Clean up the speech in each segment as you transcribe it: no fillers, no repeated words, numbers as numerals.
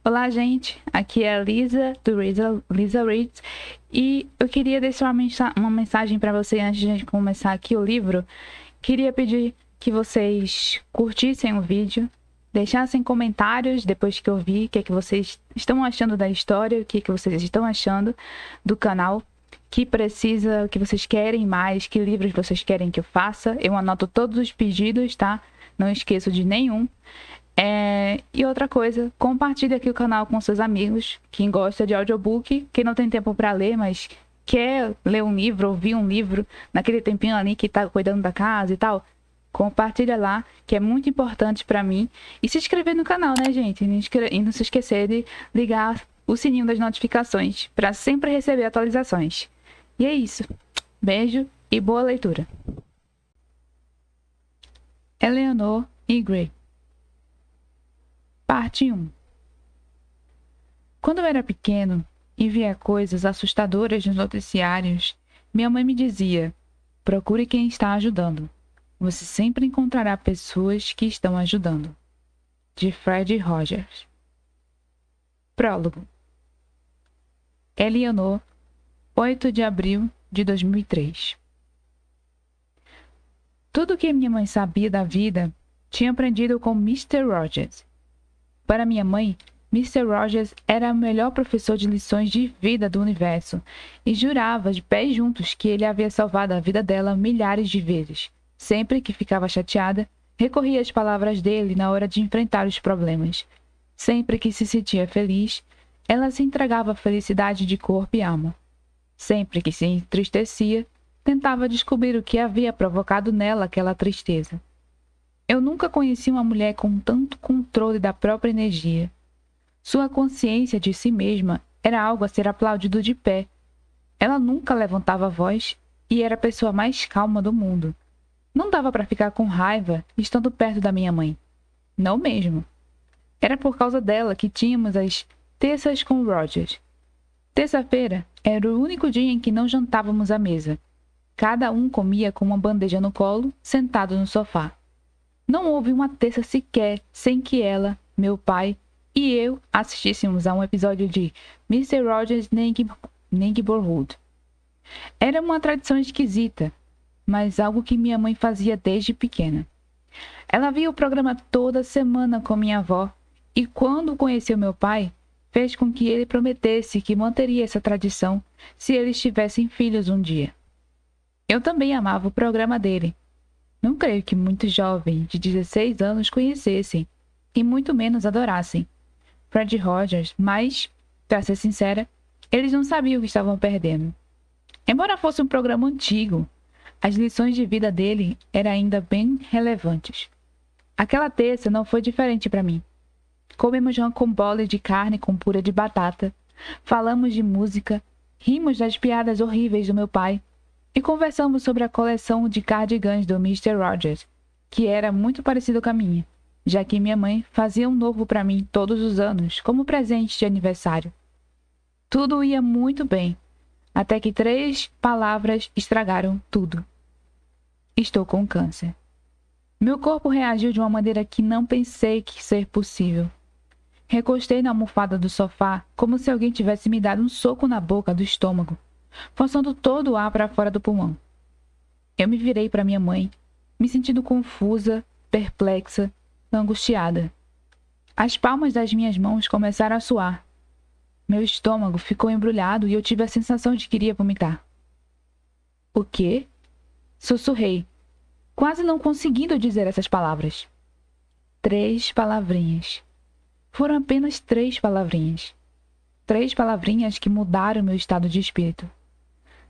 Olá, gente. Aqui é a Lisa, do Lisa Reads. E eu queria deixar uma mensagem para você antes de a gente começar aqui o livro. Queria pedir que vocês curtissem o vídeo, deixassem comentários depois que eu vi o que é que vocês estão achando da história, o que é que vocês estão achando do canal, o que vocês querem mais, que livros vocês querem que eu faça. Eu anoto todos os pedidos, tá? Não esqueço de nenhum. E outra coisa, compartilhe aqui o canal com seus amigos, quem gosta de audiobook, quem não tem tempo para ler, mas quer ler um livro, ouvir um livro, naquele tempinho ali que tá cuidando da casa e tal, compartilha lá, que é muito importante para mim. E se inscrever no canal, né, gente? E não se esquecer de ligar o sininho das notificações para sempre receber atualizações. E é isso. Beijo e boa leitura. Eleanor e Gray. Parte 1. Quando eu era pequeno e via coisas assustadoras nos noticiários, minha mãe me dizia: procure quem está ajudando. Você sempre encontrará pessoas que estão ajudando. De Fred Rogers. Prólogo. Eleanor, 8 de abril de 2003. Tudo o que minha mãe sabia da vida tinha aprendido com Mr. Rogers. Para minha mãe, Mr. Rogers era o melhor professor de lições de vida do universo e jurava de pés juntos que ele havia salvado a vida dela milhares de vezes. Sempre que ficava chateada, recorria às palavras dele na hora de enfrentar os problemas. Sempre que se sentia feliz, ela se entregava à felicidade de corpo e alma. Sempre que se entristecia, tentava descobrir o que havia provocado nela aquela tristeza. Eu nunca conheci uma mulher com tanto controle da própria energia. Sua consciência de si mesma era algo a ser aplaudido de pé. Ela nunca levantava a voz e era a pessoa mais calma do mundo. Não dava para ficar com raiva estando perto da minha mãe. Não mesmo. Era por causa dela que tínhamos as terças com Rogers. Terça-feira era o único dia em que não jantávamos à mesa. Cada um comia com uma bandeja no colo, sentado no sofá. Não houve uma terça sequer sem que ela, meu pai e eu assistíssemos a um episódio de Mr. Rogers' Neighborhood. Era uma tradição esquisita, mas algo que minha mãe fazia desde pequena. Ela via o programa toda semana com minha avó e, quando conheceu meu pai, fez com que ele prometesse que manteria essa tradição se eles tivessem filhos um dia. Eu também amava o programa dele. Não creio que muitos jovens de 16 anos conhecessem, e muito menos adorassem, Fred Rogers, mas, para ser sincera, eles não sabiam o que estavam perdendo. Embora fosse um programa antigo, as lições de vida dele eram ainda bem relevantes. Aquela terça não foi diferente para mim. Comemos rocambole de carne com purê de batata, falamos de música, rimos das piadas horríveis do meu pai, e conversamos sobre a coleção de cardigans do Mr. Rogers, que era muito parecido com a minha, já que minha mãe fazia um novo para mim todos os anos, como presente de aniversário. Tudo ia muito bem, até que 3 palavras estragaram tudo. Estou com câncer. Meu corpo reagiu de uma maneira que não pensei que ser possível. Recostei na almofada do sofá como se alguém tivesse me dado um soco na boca do estômago, forçando todo o ar para fora do pulmão. Eu me virei para minha mãe, me sentindo confusa, perplexa, angustiada. As palmas das minhas mãos começaram a suar. Meu estômago ficou embrulhado e eu tive a sensação de que iria vomitar. O quê? Sussurrei, quase não conseguindo dizer essas palavras. 3 palavrinhas. Foram apenas 3 palavrinhas. 3 palavrinhas que mudaram meu estado de espírito.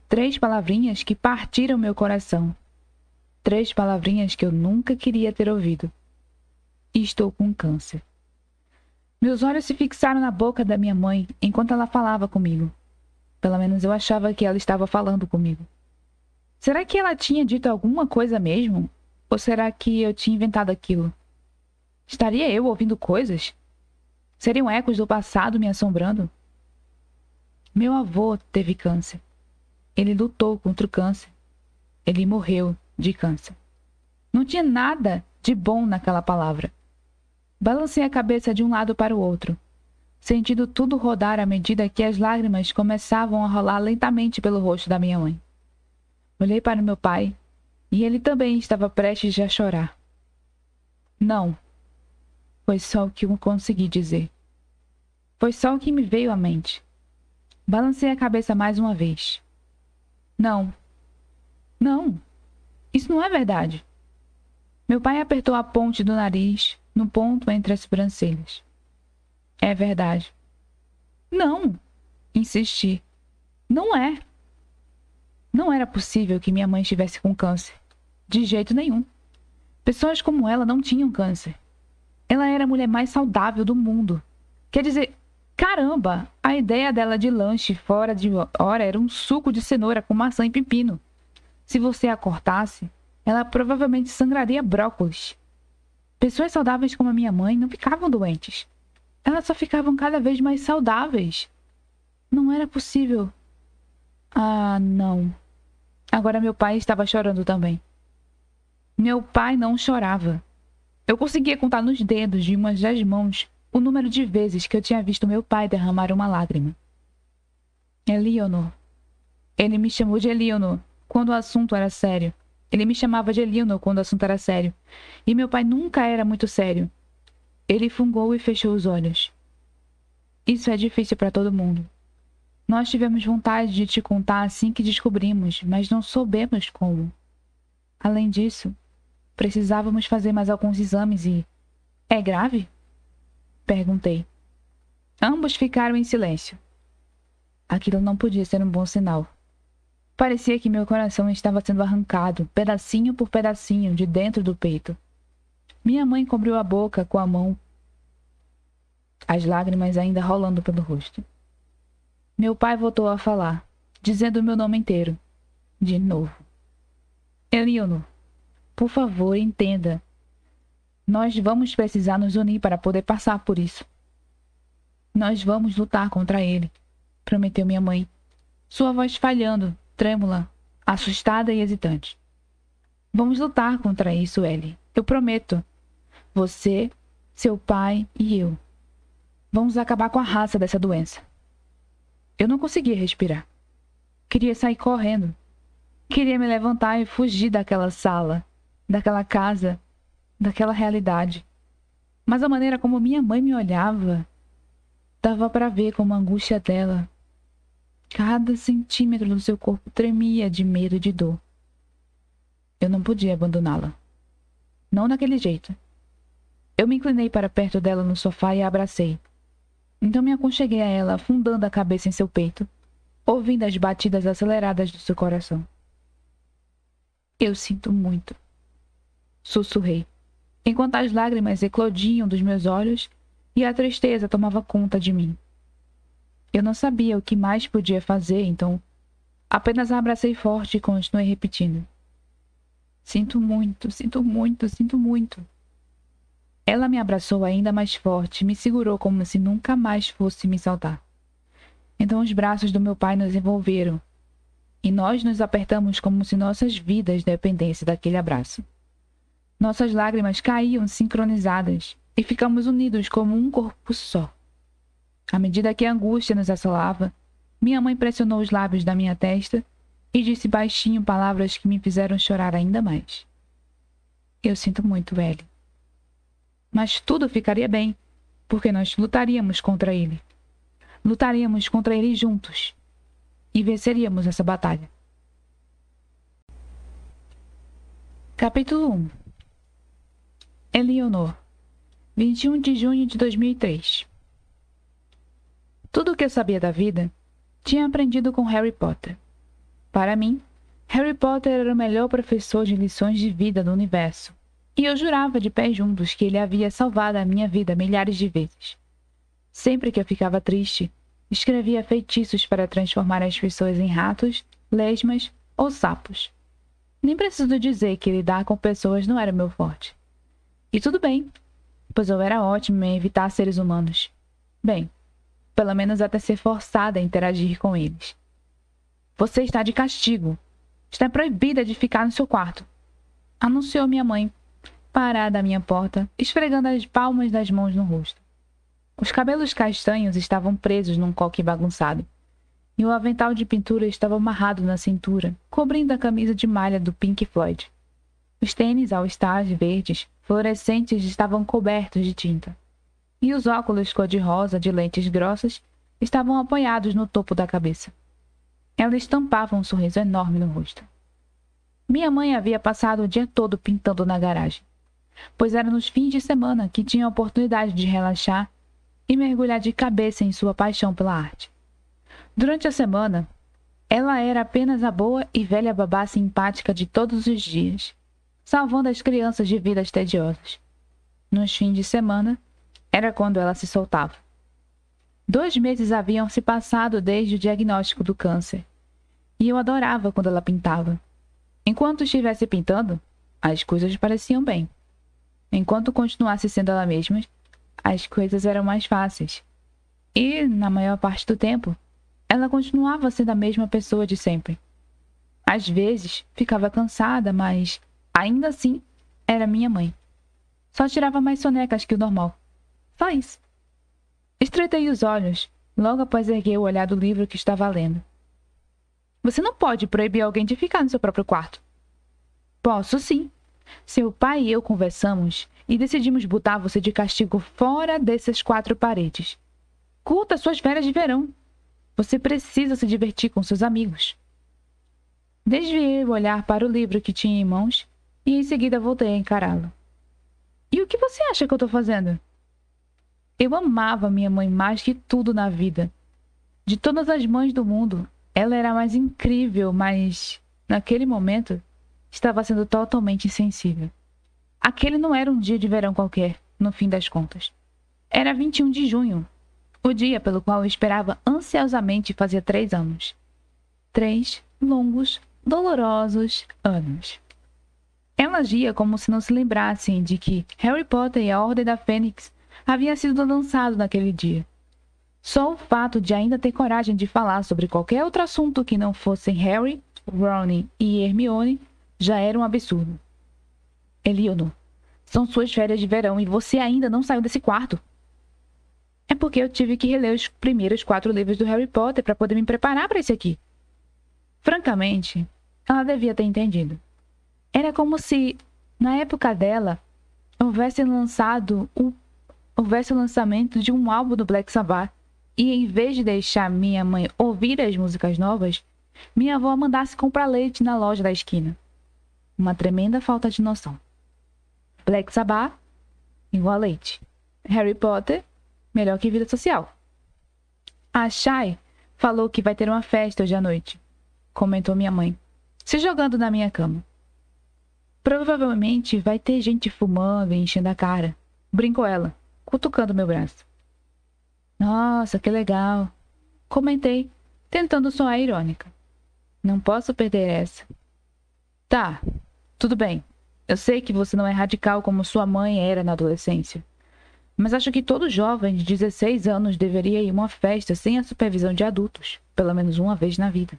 3 palavrinhas que partiram meu coração. 3 palavrinhas que eu nunca queria ter ouvido. Estou com câncer. Meus olhos se fixaram na boca da minha mãe enquanto ela falava comigo. Pelo menos eu achava que ela estava falando comigo. Será que ela tinha dito alguma coisa mesmo? Ou será que eu tinha inventado aquilo? Estaria eu ouvindo coisas? Seriam ecos do passado me assombrando? Meu avô teve câncer. Ele lutou contra o câncer. Ele morreu de câncer. Não tinha nada de bom naquela palavra. Balancei a cabeça de um lado para o outro. sentindo tudo rodar à medida que as lágrimas começavam a rolar lentamente pelo rosto da minha mãe. Olhei para meu pai, e ele também estava prestes a chorar. Não, foi só o que eu consegui dizer. Foi só o que me veio à mente. Balancei a cabeça mais uma vez. Não. Não. Isso não é verdade. Meu pai apertou a ponte do nariz, no ponto entre as sobrancelhas. É verdade. Não. Insisti. Não é. Não era possível que minha mãe estivesse com câncer. De jeito nenhum. Pessoas como ela não tinham câncer. Ela era a mulher mais saudável do mundo. Quer dizer, caramba, a ideia dela de lanche fora de hora era um suco de cenoura com maçã e pepino. Se você a cortasse, ela provavelmente sangraria brócolis. Pessoas saudáveis como a minha mãe não ficavam doentes. Elas só ficavam cada vez mais saudáveis. Não era possível. Ah, não. Agora meu pai estava chorando também. Meu pai não chorava. Eu conseguia contar nos dedos de uma das mãos o número de vezes que eu tinha visto meu pai derramar uma lágrima. Eleanor. Ele me chamou de Eleanor quando o assunto era sério. Ele me chamava de Eleanor quando o assunto era sério. E meu pai nunca era muito sério. Ele fungou e fechou os olhos. Isso é difícil para todo mundo. Nós tivemos vontade de te contar assim que descobrimos, mas não soubemos como. Além disso, precisávamos fazer mais alguns exames e... É grave? Perguntei. Ambos ficaram em silêncio. Aquilo não podia ser um bom sinal. Parecia que meu coração estava sendo arrancado, pedacinho por pedacinho, de dentro do peito. Minha mãe cobriu a boca com a mão, as lágrimas ainda rolando pelo rosto. Meu pai voltou a falar, dizendo o meu nome inteiro. De novo. Eleanor, por favor, entenda. Nós vamos precisar nos unir para poder passar por isso. Nós vamos lutar contra ele, prometeu minha mãe, sua voz falhando, trêmula, assustada e hesitante. Vamos lutar contra isso, Ellie. Eu prometo. Você, seu pai e eu. Vamos acabar com a raça dessa doença. Eu não conseguia respirar. Queria sair correndo. Queria me levantar e fugir daquela sala, daquela casa, daquela realidade. Mas a maneira como minha mãe me olhava, dava para ver como a angústia dela. Cada centímetro do seu corpo tremia de medo e de dor. Eu não podia abandoná-la. Não daquele jeito. Eu me inclinei para perto dela no sofá e a abracei. Então me aconcheguei a ela, afundando a cabeça em seu peito, ouvindo as batidas aceleradas do seu coração. Eu sinto muito, sussurrei, enquanto as lágrimas eclodiam dos meus olhos e a tristeza tomava conta de mim. Eu não sabia o que mais podia fazer, então apenas a abracei forte e continuei repetindo. Sinto muito, sinto muito, sinto muito. Ela me abraçou ainda mais forte e me segurou como se nunca mais fosse me soltar. Então os braços do meu pai nos envolveram, e nós nos apertamos como se nossas vidas dependessem daquele abraço. Nossas lágrimas caíam sincronizadas e ficamos unidos como um corpo só. À medida que a angústia nos assolava, minha mãe pressionou os lábios da minha testa e disse baixinho palavras que me fizeram chorar ainda mais. Eu sinto muito, Ellie. Mas tudo ficaria bem, porque nós lutaríamos contra ele. Lutaríamos contra ele juntos. E venceríamos essa batalha. Capítulo 1. Eleanor, 21 de junho de 2003. Tudo o que eu sabia da vida, tinha aprendido com Harry Potter. Para mim, Harry Potter era o melhor professor de lições de vida do universo, e eu jurava de pés juntos que ele havia salvado a minha vida milhares de vezes. Sempre que eu ficava triste, escrevia feitiços para transformar as pessoas em ratos, lesmas ou sapos. Nem preciso dizer que lidar com pessoas não era meu forte. E tudo bem, pois eu era ótimo em evitar seres humanos. Bem, pelo menos até ser forçada a interagir com eles. Você está de castigo. Está proibida de ficar no seu quarto, anunciou minha mãe, parada à minha porta, esfregando as palmas das mãos no rosto. Os cabelos castanhos estavam presos num coque bagunçado, e o avental de pintura estava amarrado na cintura, cobrindo a camisa de malha do Pink Floyd. Os tênis All-Star verdes, fluorescentes, estavam cobertos de tinta, e os óculos cor-de-rosa de lentes grossas estavam apoiados no topo da cabeça. Ela estampava um sorriso enorme no rosto. Minha mãe havia passado o dia todo pintando na garagem, pois era nos fins de semana que tinha a oportunidade de relaxar e mergulhar de cabeça em sua paixão pela arte. Durante a semana, ela era apenas a boa e velha babá simpática de todos os dias, salvando as crianças de vidas tediosas. Nos fins de semana, era quando ela se soltava. 2 meses haviam se passado desde o diagnóstico do câncer, e eu adorava quando ela pintava. Enquanto estivesse pintando, as coisas pareciam bem. Enquanto continuasse sendo ela mesma, as coisas eram mais fáceis. E, na maior parte do tempo, ela continuava sendo a mesma pessoa de sempre. Às vezes, ficava cansada, mas, ainda assim, era minha mãe. Só tirava mais sonecas que o normal. Só isso. Estreitei os olhos, logo após erguer o olhar do livro que estava lendo. Você não pode proibir alguém de ficar no seu próprio quarto. Posso sim. Seu pai e eu conversamos e decidimos botar você de castigo fora dessas 4 paredes. Curta suas férias de verão. Você precisa se divertir com seus amigos. Desviei o olhar para o livro que tinha em mãos e em seguida voltei a encará-lo. E o que você acha que eu estou fazendo? Eu amava minha mãe mais que tudo na vida. De todas as mães do mundo, ela era a mais incrível, mas, naquele momento, estava sendo totalmente insensível. Aquele não era um dia de verão qualquer, no fim das contas. Era 21 de junho, o dia pelo qual eu esperava ansiosamente fazia 3 anos. 3 longos, dolorosos anos. Ela agia como se não se lembrassem de que Harry Potter e a Ordem da Fênix havia sido lançado naquele dia. Só o fato de ainda ter coragem de falar sobre qualquer outro assunto que não fossem Harry, Ron e Hermione já era um absurdo. Eleanor, são suas férias de verão e você ainda não saiu desse quarto. É porque eu tive que reler os primeiros 4 livros do Harry Potter para poder me preparar para esse aqui. Francamente, ela devia ter entendido. Era como se, na época dela, houvesse o lançamento de um álbum do Black Sabbath e, em vez de deixar minha mãe ouvir as músicas novas, minha avó mandasse comprar leite na loja da esquina. Uma tremenda falta de noção. Black Sabbath, igual a leite. Harry Potter, melhor que vida social. A Shai falou que vai ter uma festa hoje à noite, comentou minha mãe, se jogando na minha cama. Provavelmente vai ter gente fumando e enchendo a cara, brincou ela, cutucando meu braço. Nossa, que legal, comentei, tentando soar irônica. Não posso perder essa. Tá, tudo bem. Eu sei que você não é radical como sua mãe era na adolescência. Mas acho que todo jovem de 16 anos deveria ir a uma festa sem a supervisão de adultos, pelo menos uma vez na vida.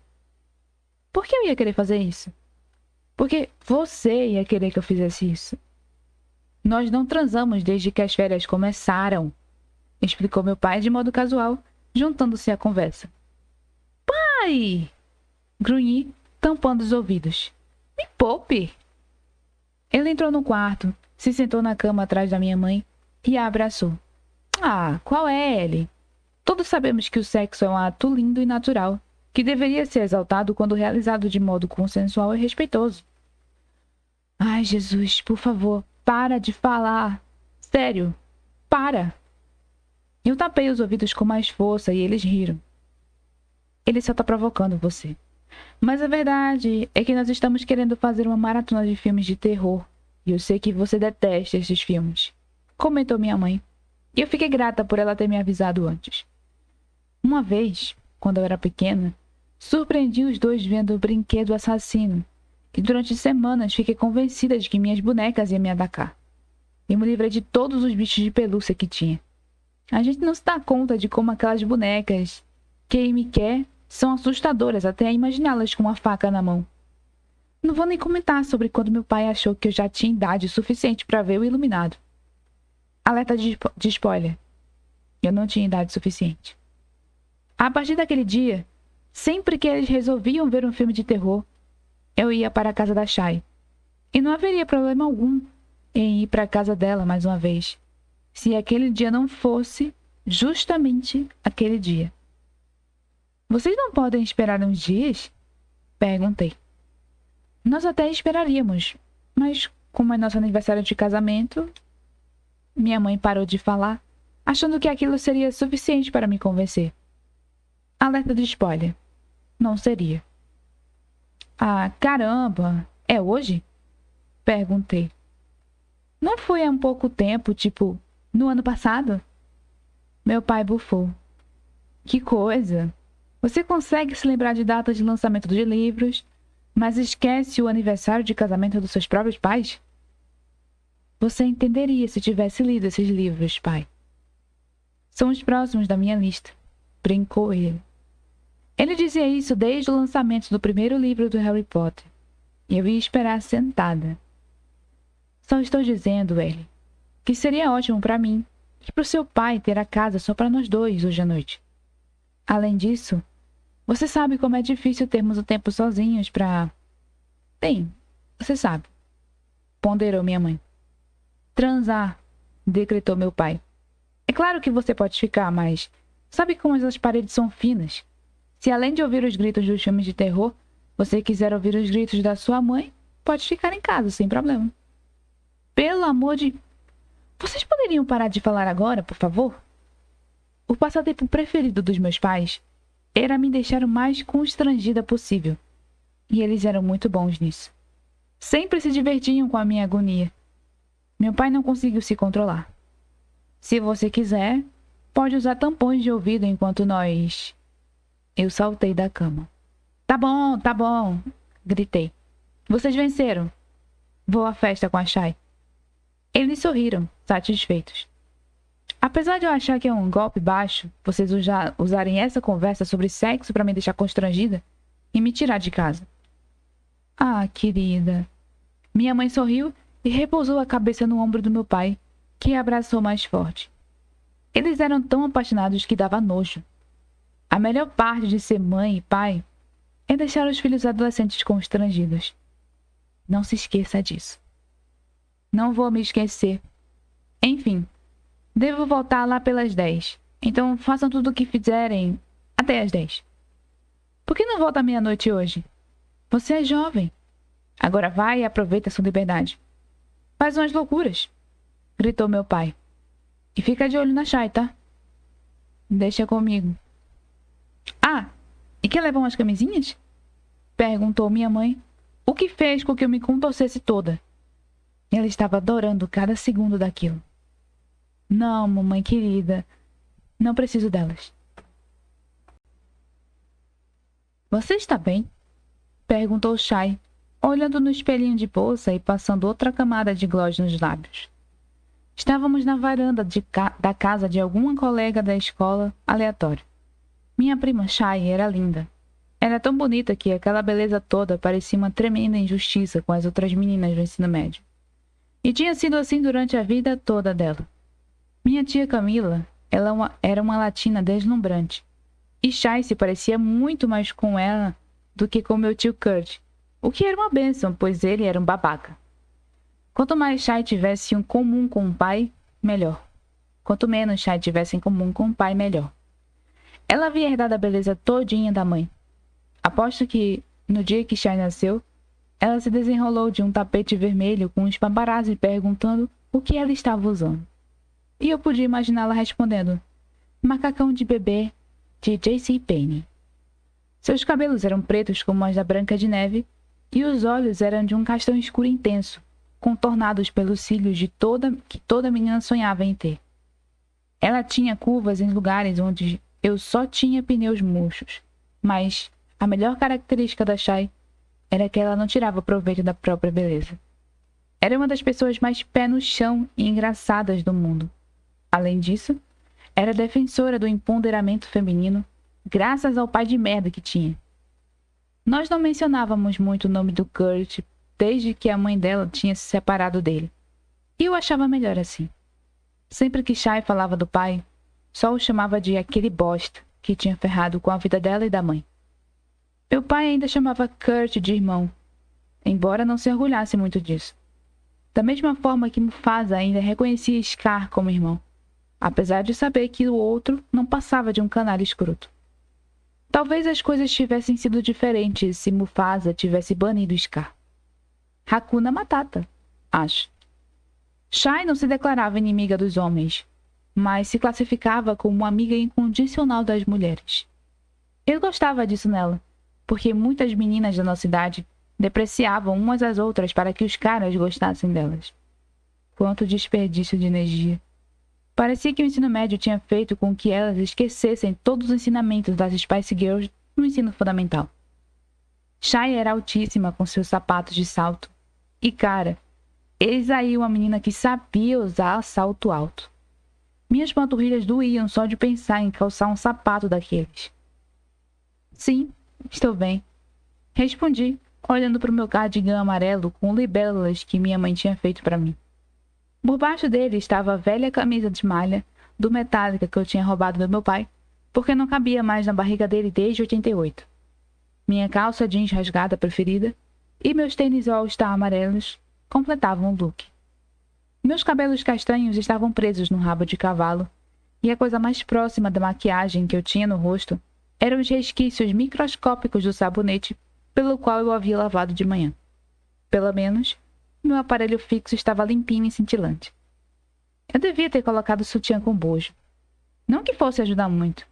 Por que eu ia querer fazer isso? Porque você ia querer que eu fizesse isso. Nós não transamos desde que as férias começaram, explicou meu pai de modo casual, juntando-se à conversa. Pai! Grunhi, tampando os ouvidos. Me poupe! Ele entrou no quarto, se sentou na cama atrás da minha mãe e a abraçou. Ah, qual é, Ellie? Todos sabemos que o sexo é um ato lindo e natural, que deveria ser exaltado quando realizado de modo consensual e respeitoso. Ai, Jesus, por favor, para de falar. Sério, para. Eu tapei os ouvidos com mais força e eles riram. Ele só tá provocando você. Mas a verdade é que nós estamos querendo fazer uma maratona de filmes de terror. E eu sei que você detesta esses filmes, comentou minha mãe. E eu fiquei grata por ela ter me avisado antes. Uma vez, quando eu era pequena, surpreendi os dois vendo o Brinquedo Assassino. E durante semanas fiquei convencida de que minhas bonecas iam me atacar. E me livrei de todos os bichos de pelúcia que tinha. A gente não se dá conta de como aquelas bonecas que Amy quer são assustadoras até imaginá-las com uma faca na mão. Não vou nem comentar sobre quando meu pai achou que eu já tinha idade suficiente para ver o Iluminado. Alerta de spoiler. Eu não tinha idade suficiente. A partir daquele dia, sempre que eles resolviam ver um filme de terror, eu ia para a casa da Shai. E não haveria problema algum em ir para a casa dela mais uma vez, se aquele dia não fosse justamente aquele dia. Vocês não podem esperar uns dias? Perguntei. Nós até esperaríamos, mas como é nosso aniversário de casamento... Minha mãe parou de falar, achando que aquilo seria suficiente para me convencer. Alerta de spoiler. Não seria. Ah, caramba! É hoje? Perguntei. Não foi há um pouco tempo, tipo, no ano passado? Meu pai bufou. Que coisa! Você consegue se lembrar de datas de lançamento de livros, mas esquece o aniversário de casamento dos seus próprios pais? Você entenderia se tivesse lido esses livros, pai. São os próximos da minha lista, brincou ele. Ele dizia isso desde o lançamento do primeiro livro do Harry Potter, e eu ia esperar sentada. Só estou dizendo, ele, que seria ótimo para mim e para o seu pai ter a casa só para nós dois hoje à noite. Além disso, você sabe como é difícil termos o tempo sozinhos para... Bem, você sabe, ponderou minha mãe. Transar, decretou meu pai. É claro que você pode ficar, mas sabe como as paredes são finas? Se além de ouvir os gritos dos filmes de terror, você quiser ouvir os gritos da sua mãe, pode ficar em casa, sem problema. Pelo amor de... Vocês poderiam parar de falar agora, por favor? O passatempo preferido dos meus pais era me deixar o mais constrangida possível. E eles eram muito bons nisso. Sempre se divertiam com a minha agonia. Meu pai não conseguiu se controlar. Se você quiser, pode usar tampões de ouvido enquanto nós... Eu saltei da cama. Tá bom, gritei. Vocês venceram. Vou à festa com a Shai. Eles sorriram, satisfeitos. Apesar de eu achar que é um golpe baixo vocês usarem essa conversa sobre sexo para me deixar constrangida e me tirar de casa. Ah, querida. Minha mãe sorriu e repousou a cabeça no ombro do meu pai, que a abraçou mais forte. Eles eram tão apaixonados que dava nojo. A melhor parte de ser mãe e pai é deixar os filhos adolescentes constrangidos. Não se esqueça disso. Não vou me esquecer. Enfim, devo voltar lá pelas 10. Então façam tudo o que fizerem até as 10. Por que não volta à meia-noite hoje? Você é jovem. Agora vai e aproveita sua liberdade. Faz umas loucuras, gritou meu pai. E fica de olho na Shai, tá? Deixa comigo. Ah, e quer levar umas camisinhas? Perguntou minha mãe, o que fez com que eu me contorcesse toda. Ela estava adorando cada segundo daquilo. Não, mamãe querida, não preciso delas. Você está bem? Perguntou Shai, olhando no espelhinho de bolsa e passando outra camada de gloss nos lábios. Estávamos na varanda da casa de alguma colega da escola aleatória. Minha prima Shai era linda. Era tão bonita que aquela beleza toda parecia uma tremenda injustiça com as outras meninas do ensino médio. E tinha sido assim durante a vida toda dela. Minha tia Camila, era uma latina deslumbrante. E Shai se parecia muito mais com ela do que com meu tio Kurt, o que era uma bênção, pois ele era um babaca. Quanto mais Shai tivesse em comum com o pai, melhor. Quanto menos Shai tivesse em comum com o pai, melhor. Ela havia herdado a beleza todinha da mãe. Aposto que, no dia que Shai nasceu, ela se desenrolou de um tapete vermelho com um paparazzi perguntando o que ela estava usando. E eu podia imaginá-la respondendo, macacão de bebê de JCPenney. Seus cabelos eram pretos como os da Branca de Neve e os olhos eram de um castanho escuro intenso, contornados pelos cílios que toda menina sonhava em ter. Ela tinha curvas em lugares onde eu só tinha pneus murchos, mas a melhor característica da Shai era que ela não tirava proveito da própria beleza. Era uma das pessoas mais pé no chão e engraçadas do mundo. Além disso, era defensora do empoderamento feminino, graças ao pai de merda que tinha. Nós não mencionávamos muito o nome do Kurt desde que a mãe dela tinha se separado dele. E eu achava melhor assim. Sempre que Shai falava do pai, Só o chamava de aquele bosta que tinha ferrado com a vida dela e da mãe. Meu pai ainda chamava Kurt de irmão, embora não se orgulhasse muito disso. Da mesma forma que Mufasa ainda reconhecia Scar como irmão, apesar de saber que o outro não passava de um canalha escroto. Talvez as coisas tivessem sido diferentes se Mufasa tivesse banido Scar. Hakuna Matata, acho. Shai não se declarava inimiga dos homens, mas se classificava como uma amiga incondicional das mulheres. Eu gostava disso nela, porque muitas meninas da nossa idade depreciavam umas às outras para que os caras gostassem delas. Quanto desperdício de energia. Parecia que o ensino médio tinha feito com que elas esquecessem todos os ensinamentos das Spice Girls no ensino fundamental. Shai era altíssima com seus sapatos de salto. E, cara, eis aí uma menina que sabia usar salto alto. Minhas panturrilhas doíam só de pensar em calçar um sapato daqueles. Sim, estou bem. Respondi, olhando para o meu cardigã amarelo com libélulas que minha mãe tinha feito para mim. Por baixo dele estava a velha camisa de malha do Metallica que eu tinha roubado do meu pai, porque não cabia mais na barriga dele desde 88. Minha calça jeans rasgada preferida e meus tênis All-Star amarelos completavam o look. Meus cabelos castanhos estavam presos no rabo de cavalo, e a coisa mais próxima da maquiagem que eu tinha no rosto eram os resquícios microscópicos do sabonete pelo qual eu havia lavado de manhã. Pelo menos, meu aparelho fixo estava limpinho e cintilante. Eu devia ter colocado sutiã com bojo. Não que fosse ajudar muito.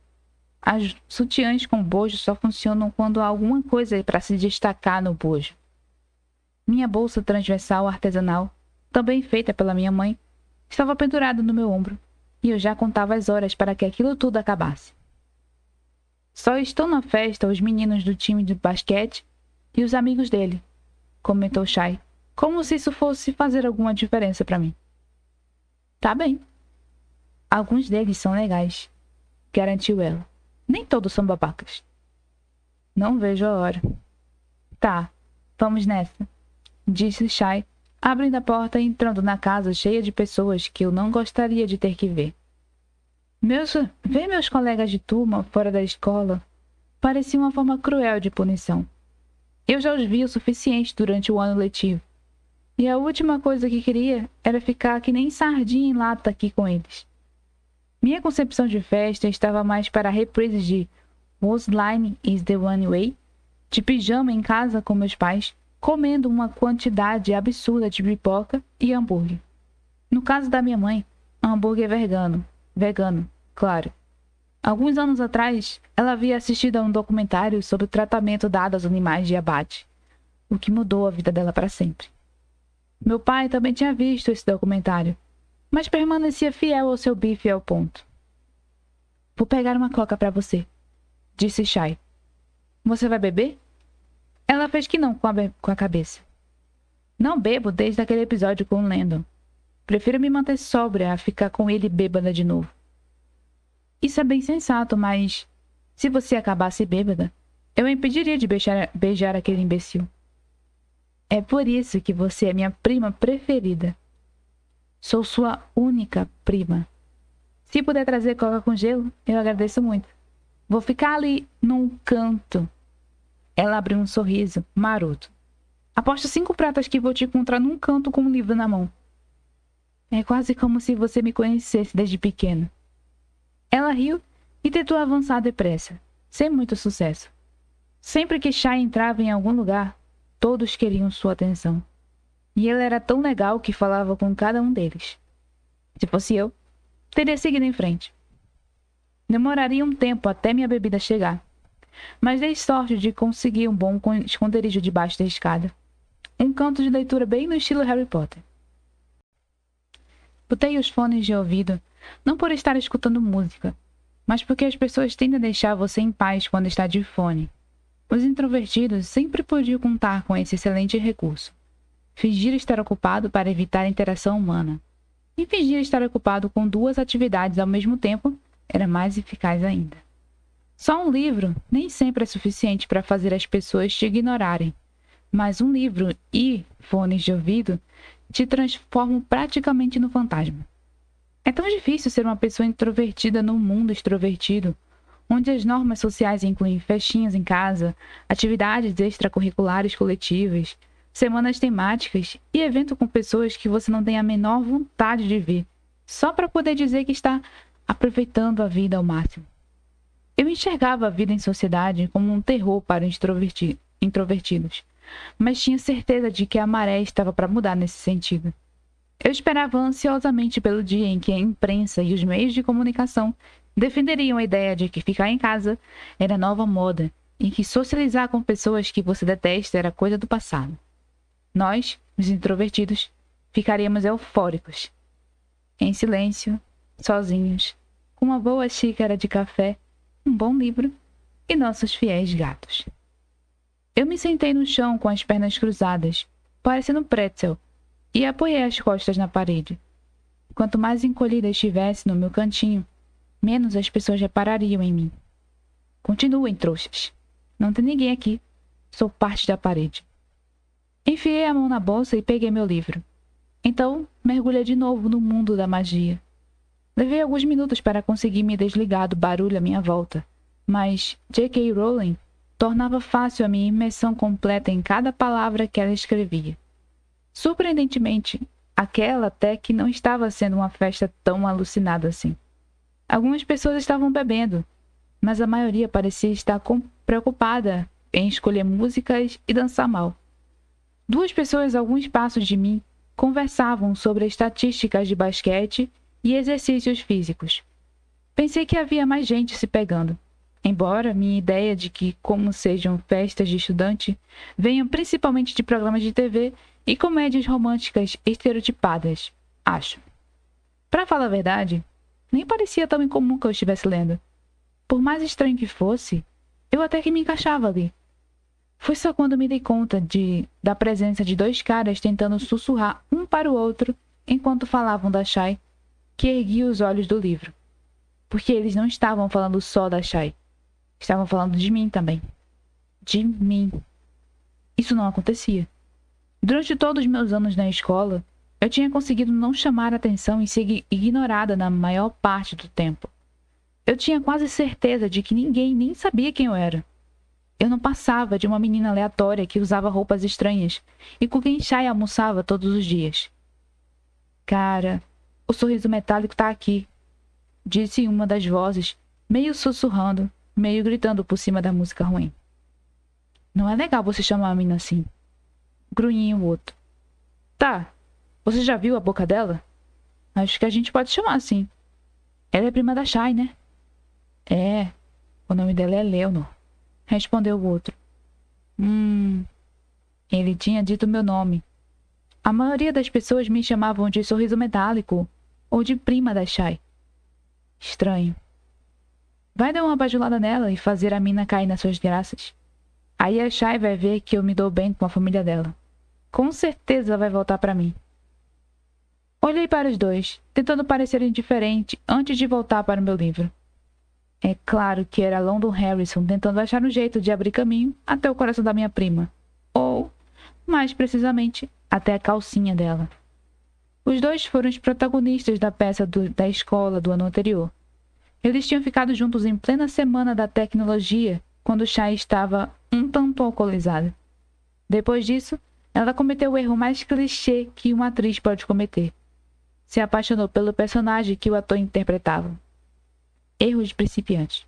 As sutiãs com bojo só funcionam quando há alguma coisa para se destacar no bojo. Minha bolsa transversal artesanal, também feita pela minha mãe, estava pendurada no meu ombro, e eu já contava as horas para que aquilo tudo acabasse. Só estão na festa os meninos do time de basquete e os amigos dele, comentou Shai, como se isso fosse fazer alguma diferença para mim. Tá bem. Alguns deles são legais, garantiu ela. Nem todos são babacas. Não vejo a hora. Tá, vamos nessa, disse Shai, abrindo a porta e entrando na casa cheia de pessoas que eu não gostaria de ter que ver. Ver meus colegas de turma fora da escola parecia uma forma cruel de punição. Eu já os vi o suficiente durante o ano letivo, e a última coisa que queria era ficar que nem sardinha em lata aqui com eles. Minha concepção de festa estava mais para a reprise de Was Line is the One Way, de pijama em casa com meus pais, comendo uma quantidade absurda de pipoca e hambúrguer. No caso da minha mãe, hambúrguer vegano, claro. Alguns anos atrás, ela havia assistido a um documentário sobre o tratamento dado aos animais de abate, o que mudou a vida dela para sempre. Meu pai também tinha visto esse documentário, mas permanecia fiel ao seu bife e ao ponto. Vou pegar uma coca para você, disse Shai. Você vai beber? Ela fez que não com a cabeça. Não bebo desde aquele episódio com o Landon. Prefiro me manter sóbria a ficar com ele bêbada de novo. Isso é bem sensato, mas se você acabasse bêbada, eu a impediria de beijar aquele imbecil. É por isso que você é minha prima preferida. Sou sua única prima. Se puder trazer coca com gelo, eu agradeço muito. Vou ficar ali num canto. Ela abriu um sorriso maroto. Aposto 5 pratas que vou te encontrar num canto com um livro na mão. É quase como se você me conhecesse desde pequena. Ela riu e tentou avançar depressa, sem muito sucesso. Sempre que Shai entrava em algum lugar, todos queriam sua atenção. E ele era tão legal que falava com cada um deles. Se fosse eu, teria seguido em frente. Demoraria um tempo até minha bebida chegar, mas dei sorte de conseguir um bom esconderijo debaixo da escada. Um canto de leitura bem no estilo Harry Potter. Botei os fones de ouvido, não por estar escutando música, mas porque as pessoas tendem a deixar você em paz quando está de fone. Os introvertidos sempre podiam contar com esse excelente recurso. Fingir estar ocupado para evitar a interação humana. E fingir estar ocupado com 2 atividades ao mesmo tempo era mais eficaz ainda. Só um livro nem sempre é suficiente para fazer as pessoas te ignorarem, mas um livro e fones de ouvido te transformam praticamente no fantasma. É tão difícil ser uma pessoa introvertida num mundo extrovertido, onde as normas sociais incluem festinhas em casa, atividades extracurriculares coletivas, semanas temáticas e evento com pessoas que você não tem a menor vontade de ver, só para poder dizer que está aproveitando a vida ao máximo. Eu enxergava a vida em sociedade como um terror para introvertidos, mas tinha certeza de que a maré estava para mudar nesse sentido. Eu esperava ansiosamente pelo dia em que a imprensa e os meios de comunicação defenderiam a ideia de que ficar em casa era nova moda e que socializar com pessoas que você detesta era coisa do passado. Nós, os introvertidos, ficaríamos eufóricos, em silêncio, sozinhos, com uma boa xícara de café, um bom livro e nossos fiéis gatos. Eu me sentei no chão com as pernas cruzadas, parecendo um pretzel, e apoiei as costas na parede. Quanto mais encolhida estivesse no meu cantinho, menos as pessoas reparariam em mim. Continuem, trouxas. Não tem ninguém aqui. Sou parte da parede. Enfiei a mão na bolsa e peguei meu livro. Então, mergulhei de novo no mundo da magia. Levei alguns minutos para conseguir me desligar do barulho à minha volta, mas J.K. Rowling tornava fácil a minha imersão completa em cada palavra que ela escrevia. Surpreendentemente, aquela até que não estava sendo uma festa tão alucinada assim. Algumas pessoas estavam bebendo, mas a maioria parecia estar preocupada em escolher músicas e dançar mal. 2 pessoas a alguns passos de mim conversavam sobre estatísticas de basquete e exercícios físicos. Pensei que havia mais gente se pegando, embora minha ideia de que, como sejam festas de estudante, venham principalmente de programas de TV e comédias românticas estereotipadas, acho. Para falar a verdade, nem parecia tão incomum que eu estivesse lendo. Por mais estranho que fosse, eu até que me encaixava ali. Foi só quando me dei conta da presença de 2 caras tentando sussurrar um para o outro enquanto falavam da Shai, que ergui os olhos do livro. Porque eles não estavam falando só da Shai. Estavam falando de mim também. De mim. Isso não acontecia. Durante todos os meus anos na escola, eu tinha conseguido não chamar atenção e ser ignorada na maior parte do tempo. Eu tinha quase certeza de que ninguém nem sabia quem eu era. Eu não passava de uma menina aleatória que usava roupas estranhas e com quem Shai almoçava todos os dias. Cara, o sorriso metálico tá aqui, disse uma das vozes, meio sussurrando, meio gritando por cima da música ruim. Não é legal você chamar a menina assim. Grunhiu o outro. Tá, você já viu a boca dela? Acho que a gente pode chamar assim. Ela é prima da Shai, né? É, o nome dela é Leonor, respondeu o outro. Ele tinha dito meu nome. A maioria das pessoas me chamavam de sorriso metálico ou de prima da Shai. Estranho. Vai dar uma bajulada nela e fazer a mina cair nas suas graças. Aí a Shai vai ver que eu me dou bem com a família dela. Com certeza vai voltar para mim. Olhei para os 2, tentando parecer indiferente antes de voltar para o meu livro. É claro que era London Harrison tentando achar um jeito de abrir caminho até o coração da minha prima. Ou, mais precisamente, até a calcinha dela. Os 2 foram os protagonistas da peça da escola do ano anterior. Eles tinham ficado juntos em plena semana da tecnologia, quando Shai estava um tanto alcoolizada. Depois disso, ela cometeu o erro mais clichê que uma atriz pode cometer. Se apaixonou pelo personagem que o ator interpretava. Erro de principiante.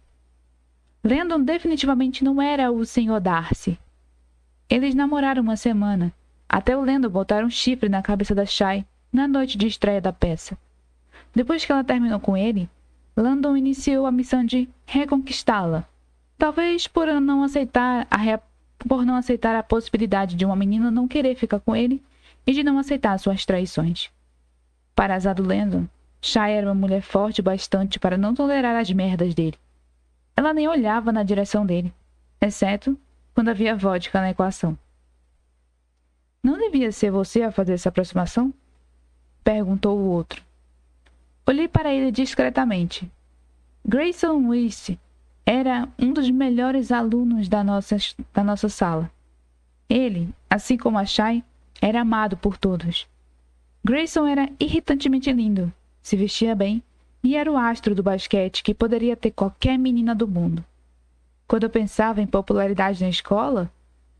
Landon definitivamente não era o Sr. Darcy. Eles namoraram uma semana, até o Landon botar um chifre na cabeça da Shai na noite de estreia da peça. Depois que ela terminou com ele, Landon iniciou a missão de reconquistá-la, talvez por não aceitar a possibilidade de uma menina não querer ficar com ele e de não aceitar suas traições. Para azar do Landon, Shai era uma mulher forte bastante para não tolerar as merdas dele. Ela nem olhava na direção dele, exceto quando havia vodka na equação. Não devia ser você a fazer essa aproximação? Perguntou o outro. Olhei para ele discretamente. Grayson Weiss era um dos melhores alunos da nossa sala. Ele, assim como a Shai, era amado por todos. Grayson era irritantemente lindo, se vestia bem e era o astro do basquete que poderia ter qualquer menina do mundo. Quando eu pensava em popularidade na escola,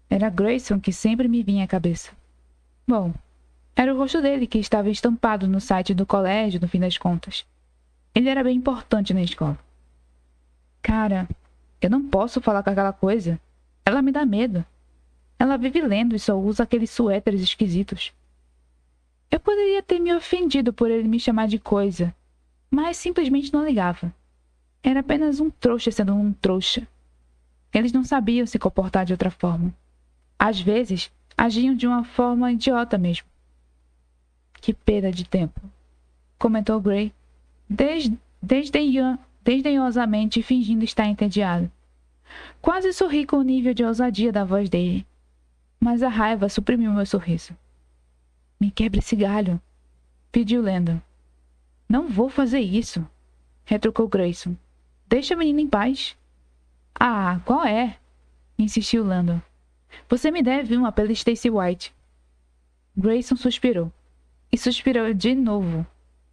era Grayson que sempre me vinha à cabeça. Bom, era o rosto dele que estava estampado no site do colégio, no fim das contas. Ele era bem importante na escola. Cara, eu não posso falar com aquela coisa. Ela me dá medo. Ela vive lendo e só usa aqueles suéteres esquisitos. Eu poderia ter me ofendido por ele me chamar de coisa, mas simplesmente não ligava. Era apenas um trouxa sendo um trouxa. Eles não sabiam se comportar de outra forma. Às vezes, agiam de uma forma idiota mesmo. Que perda de tempo, comentou Gray, desdenhosamente fingindo estar entediado. Quase sorri com o nível de ousadia da voz dele, mas a raiva suprimiu meu sorriso. Me quebre esse galho, pediu Landon. Não vou fazer isso, retrucou Grayson. Deixa a menina em paz. Ah, qual é? Insistiu Landon. Você me deve uma pela Stacy White. Grayson suspirou. E suspirou de novo.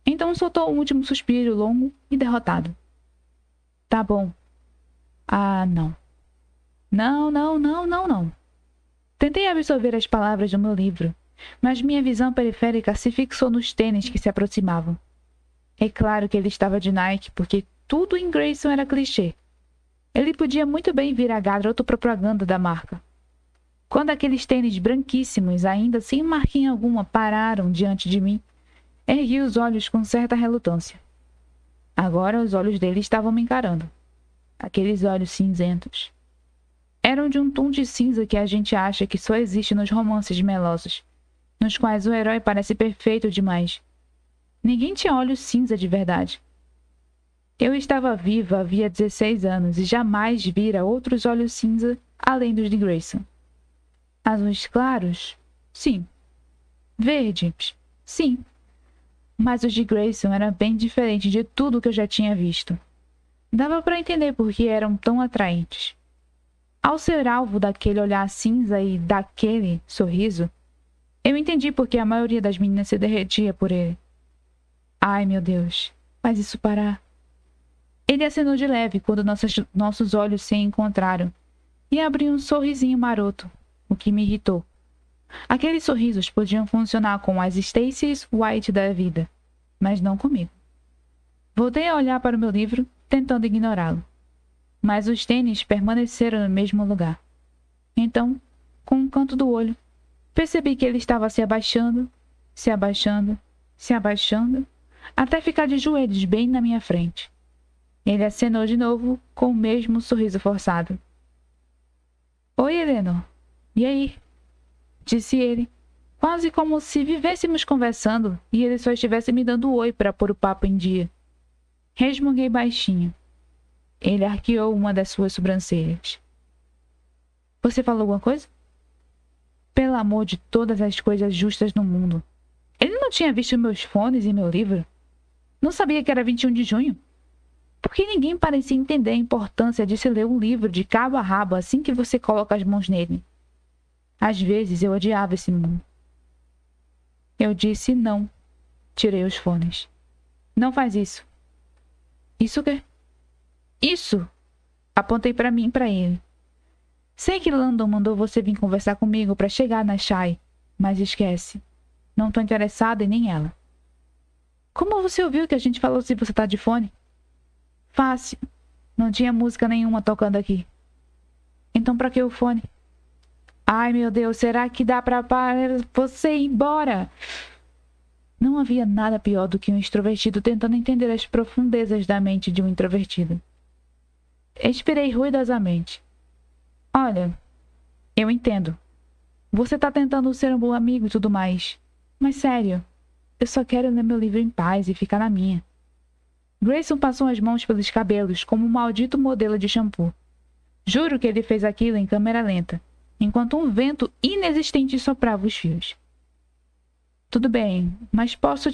Então soltou o último suspiro longo e derrotado. Tá bom. Ah, não. Não. Tentei absorver as palavras do meu livro, mas minha visão periférica se fixou nos tênis que se aproximavam. É claro que ele estava de Nike, porque tudo em Grayson era clichê. Ele podia muito bem virar garoto propaganda da marca. Quando aqueles tênis branquíssimos, ainda sem marquinha alguma, pararam diante de mim, ergui os olhos com certa relutância. Agora os olhos dele estavam me encarando. Aqueles olhos cinzentos. Eram de um tom de cinza que a gente acha que só existe nos romances melosos, nos quais o herói parece perfeito demais. Ninguém tinha olhos cinza de verdade. Eu estava viva havia 16 anos e jamais vira outros olhos cinza além dos de Grayson. Azuis claros? Sim. Verdes? Sim. Mas os de Grayson eram bem diferentes de tudo que eu já tinha visto. Dava para entender por que eram tão atraentes. Ao ser alvo daquele olhar cinza e daquele sorriso, eu entendi por que a maioria das meninas se derretia por ele. Ai, meu Deus, faz isso parar. Ele acenou de leve quando nossos olhos se encontraram e abriu um sorrisinho maroto, o que me irritou. Aqueles sorrisos podiam funcionar com as Stacy White da vida, mas não comigo. Voltei a olhar para o meu livro, tentando ignorá-lo. Mas os tênis permaneceram no mesmo lugar. Então, com um canto do olho, percebi que ele estava se abaixando, até ficar de joelhos bem na minha frente. Ele acenou de novo com o mesmo sorriso forçado. Oi, Eleanor. E aí? Disse ele, quase como se vivêssemos conversando e ele só estivesse me dando oi para pôr o papo em dia. Resmunguei baixinho. Ele arqueou uma das suas sobrancelhas. Você falou alguma coisa? Pelo amor de todas as coisas justas no mundo. Ele não tinha visto meus fones e meu livro? Não sabia que era 21 de junho? Porque ninguém parecia entender a importância de se ler um livro de cabo a rabo assim que você coloca as mãos nele. Às vezes eu odiava esse mundo. Eu disse não. Tirei os fones. Não faz isso. Isso o quê? Isso! Apontei para mim e para ele. Sei que Landon mandou você vir conversar comigo para chegar na Shai, mas esquece. Não tô interessada em nem ela. Como você ouviu que a gente falou se você tá de fone? Fácil. Não tinha música nenhuma tocando aqui. Então pra que o fone? Ai, meu Deus, será que dá para você ir embora? Não havia nada pior do que um extrovertido tentando entender as profundezas da mente de um introvertido. Expirei ruidosamente. Olha, eu entendo. Você tá tentando ser um bom amigo e tudo mais. Mas sério, eu só quero ler meu livro em paz e ficar na minha. Grayson passou as mãos pelos cabelos como um maldito modelo de shampoo. Juro que ele fez aquilo em câmera lenta, enquanto um vento inexistente soprava os fios. Tudo bem, mas posso,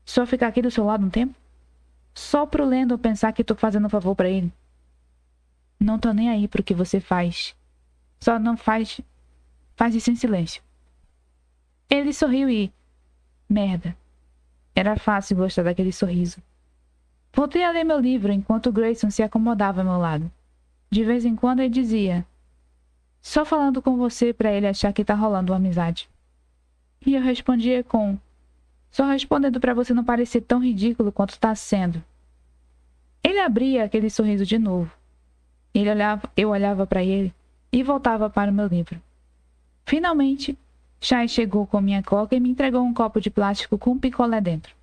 só ficar aqui do seu lado um tempo? Só pro Landon pensar que tô fazendo um favor pra ele. Não tô nem aí pro que você faz. Só não faz isso em silêncio. Ele sorriu e... Merda. Era fácil gostar daquele sorriso. Voltei a ler meu livro enquanto Grayson se acomodava ao meu lado. De vez em quando ele dizia: "Só falando com você para ele achar que tá rolando uma amizade." E eu respondia com: "Só respondendo para você não parecer tão ridículo quanto tá sendo." Ele abria aquele sorriso de novo. Eu olhava para ele e voltava para o meu livro. Finalmente, Shai chegou com minha coca e me entregou um copo de plástico com um picolé dentro.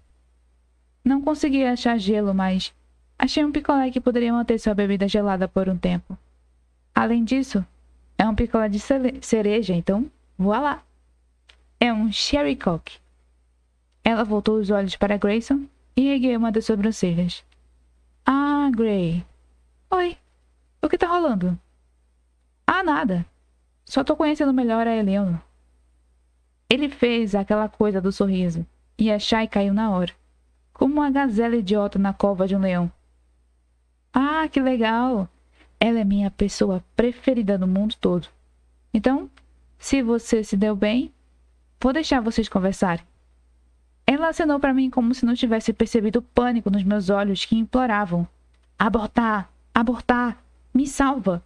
Não consegui achar gelo, mas achei um picolé que poderia manter sua bebida gelada por um tempo. Além disso, é um picolé de cereja, então, voilá! É um Sherry Coke. Ela voltou os olhos para Grayson e ergueu uma das sobrancelhas. "Ah, Gray." "Oi, o que tá rolando?" "Ah, nada. Só tô conhecendo melhor a Eleanor." Ele fez aquela coisa do sorriso, e a Shai caiu na hora, como uma gazela idiota na cova de um leão. "Ah, que legal! Ela é minha pessoa preferida no mundo todo. Então, se você se deu bem, vou deixar vocês conversarem." Ela acenou para mim como se não tivesse percebido o pânico nos meus olhos que imploravam: "Abortar! Abortar! Me salva!"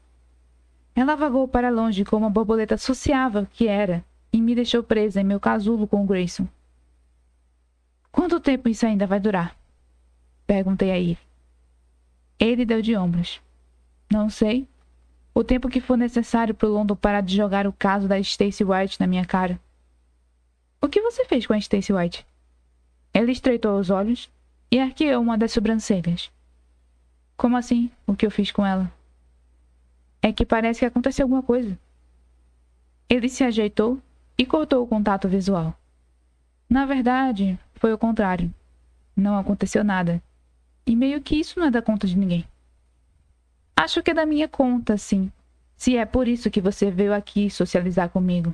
Ela vagou para longe como uma borboleta sociável que era e me deixou presa em meu casulo com o Grayson. "Quanto tempo isso ainda vai durar?" perguntei a ele. Ele deu de ombros. "Não sei. O tempo que for necessário para o London parar de jogar o caso da Stacey White na minha cara." "O que você fez com a Stacey White?" Ele estreitou os olhos e arqueou uma das sobrancelhas. "Como assim? O que eu fiz com ela?" "É que parece que aconteceu alguma coisa." Ele se ajeitou e cortou o contato visual. "Na verdade, foi o contrário. Não aconteceu nada. E meio que isso não é da conta de ninguém." "Acho que é da minha conta, sim. Se é por isso que você veio aqui socializar comigo."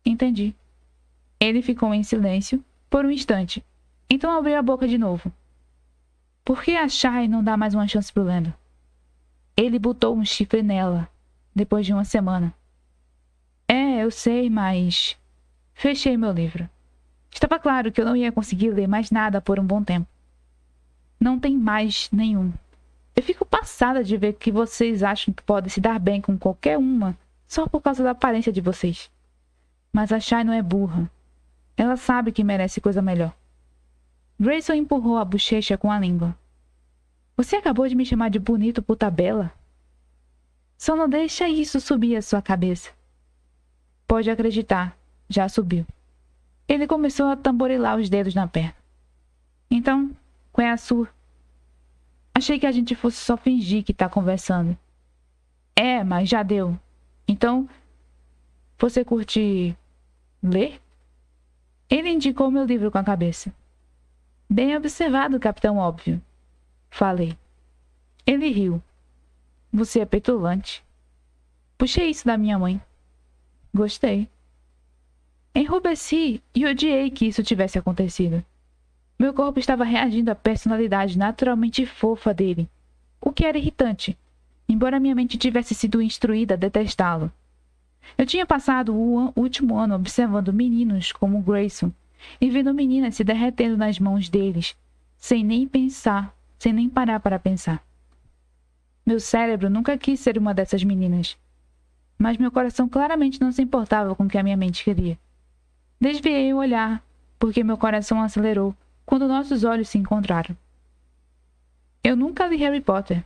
"Entendi." Ele ficou em silêncio por um instante, então abriu a boca de novo. "Por que a Shai não dá mais uma chance pro Lando?" "Ele botou um chifre nela, depois de uma semana." "É, eu sei, mas..." Fechei meu livro. Estava claro que eu não ia conseguir ler mais nada por um bom tempo. Não tem mais nenhum. Eu fico passada de ver que vocês acham que podem se dar bem com qualquer uma só por causa da aparência de vocês. Mas a Shai não é burra. Ela sabe que merece coisa melhor. Grayson empurrou a bochecha com a língua. "Você acabou de me chamar de bonito por tabela?" "Só não deixa isso subir a sua cabeça." "Pode acreditar, já subiu." Ele começou a tamborilar os dedos na perna. "Então, qual é a sua?" "Achei que a gente fosse só fingir que tá conversando." "É, mas já deu. Então, você curte ler?" Ele indicou meu livro com a cabeça. "Bem observado, Capitão Óbvio." Falei. Ele riu. "Você é petulante." Puxei isso da minha mãe. Gostei. Enrubesci e odiei que isso tivesse acontecido. Meu corpo estava reagindo à personalidade naturalmente fofa dele, o que era irritante, embora minha mente tivesse sido instruída a detestá-lo. Eu tinha passado o último ano observando meninos como Grayson e vendo meninas se derretendo nas mãos deles, sem nem parar para pensar. Meu cérebro nunca quis ser uma dessas meninas, mas meu coração claramente não se importava com o que a minha mente queria. Desviei o olhar, porque meu coração acelerou quando nossos olhos se encontraram. "Eu nunca li Harry Potter",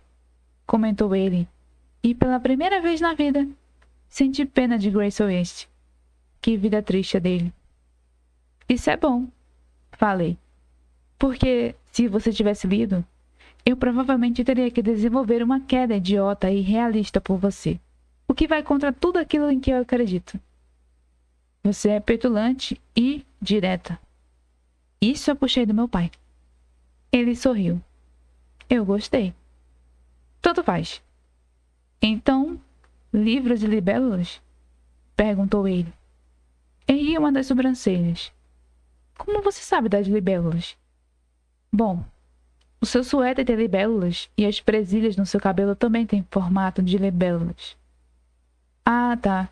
comentou ele, e pela primeira vez na vida, senti pena de Grayson West. Que vida triste a dele. "Isso é bom", falei, "porque, se você tivesse lido, eu provavelmente teria que desenvolver uma queda idiota e irrealista por você, o que vai contra tudo aquilo em que eu acredito. Você é petulante e direta." Isso eu puxei do meu pai. Ele sorriu. Eu gostei. "Tanto faz." "Então, livros e libélulas?" perguntou ele. Ergui uma das sobrancelhas. "Como você sabe das libélulas?" "Bom, o seu suéter tem libélulas e as presilhas no seu cabelo também têm formato de libélulas." "Ah, tá."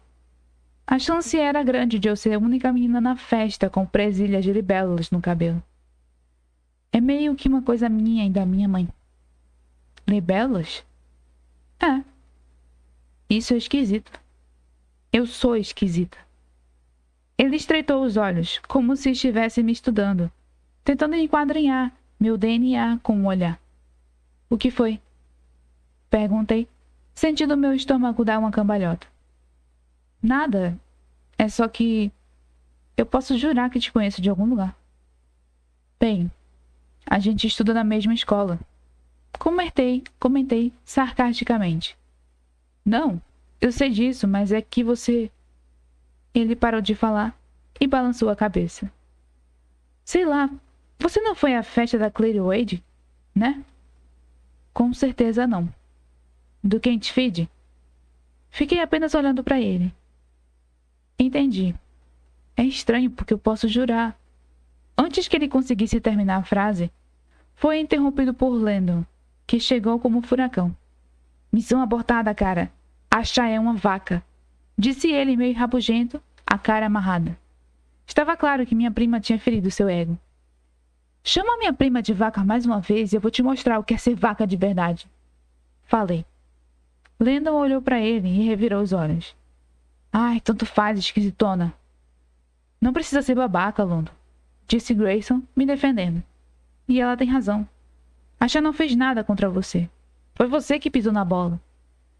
A chance era grande de eu ser a única menina na festa com presilhas de libélulas no cabelo. meio que uma coisa minha e da minha mãe. Libelos? É. Isso é esquisito. Eu sou esquisita. Ele estreitou os olhos, como se estivesse me estudando, tentando enquadrinhar meu DNA com um olhar. O que foi? Perguntei, sentindo meu estômago dar uma cambalhota. Nada. É só que eu posso jurar que te conheço de algum lugar. Bem, a gente estuda na mesma escola. Comentei sarcasticamente. Não, eu sei disso, mas é que você... Ele parou de falar e balançou a cabeça. Sei lá, você não foi à festa da Claire Wade, né? Com certeza não. Do Kent Feed? Fiquei apenas olhando para ele. Entendi. É estranho porque eu posso jurar. Antes que ele conseguisse terminar a frase, foi interrompido por Landon, que chegou como um furacão. Missão abortada, cara. A Shai é uma vaca. Disse ele meio rabugento, a cara amarrada. Estava claro que minha prima tinha ferido seu ego. Chama minha prima de vaca mais uma vez e eu vou te mostrar o que é ser vaca de verdade. Falei. Landon olhou para ele e revirou os olhos. Ai, tanto faz, esquisitona. Não precisa ser babaca, London, disse Grayson, me defendendo. E ela tem razão. A Shai não fez nada contra você. Foi você que pisou na bola.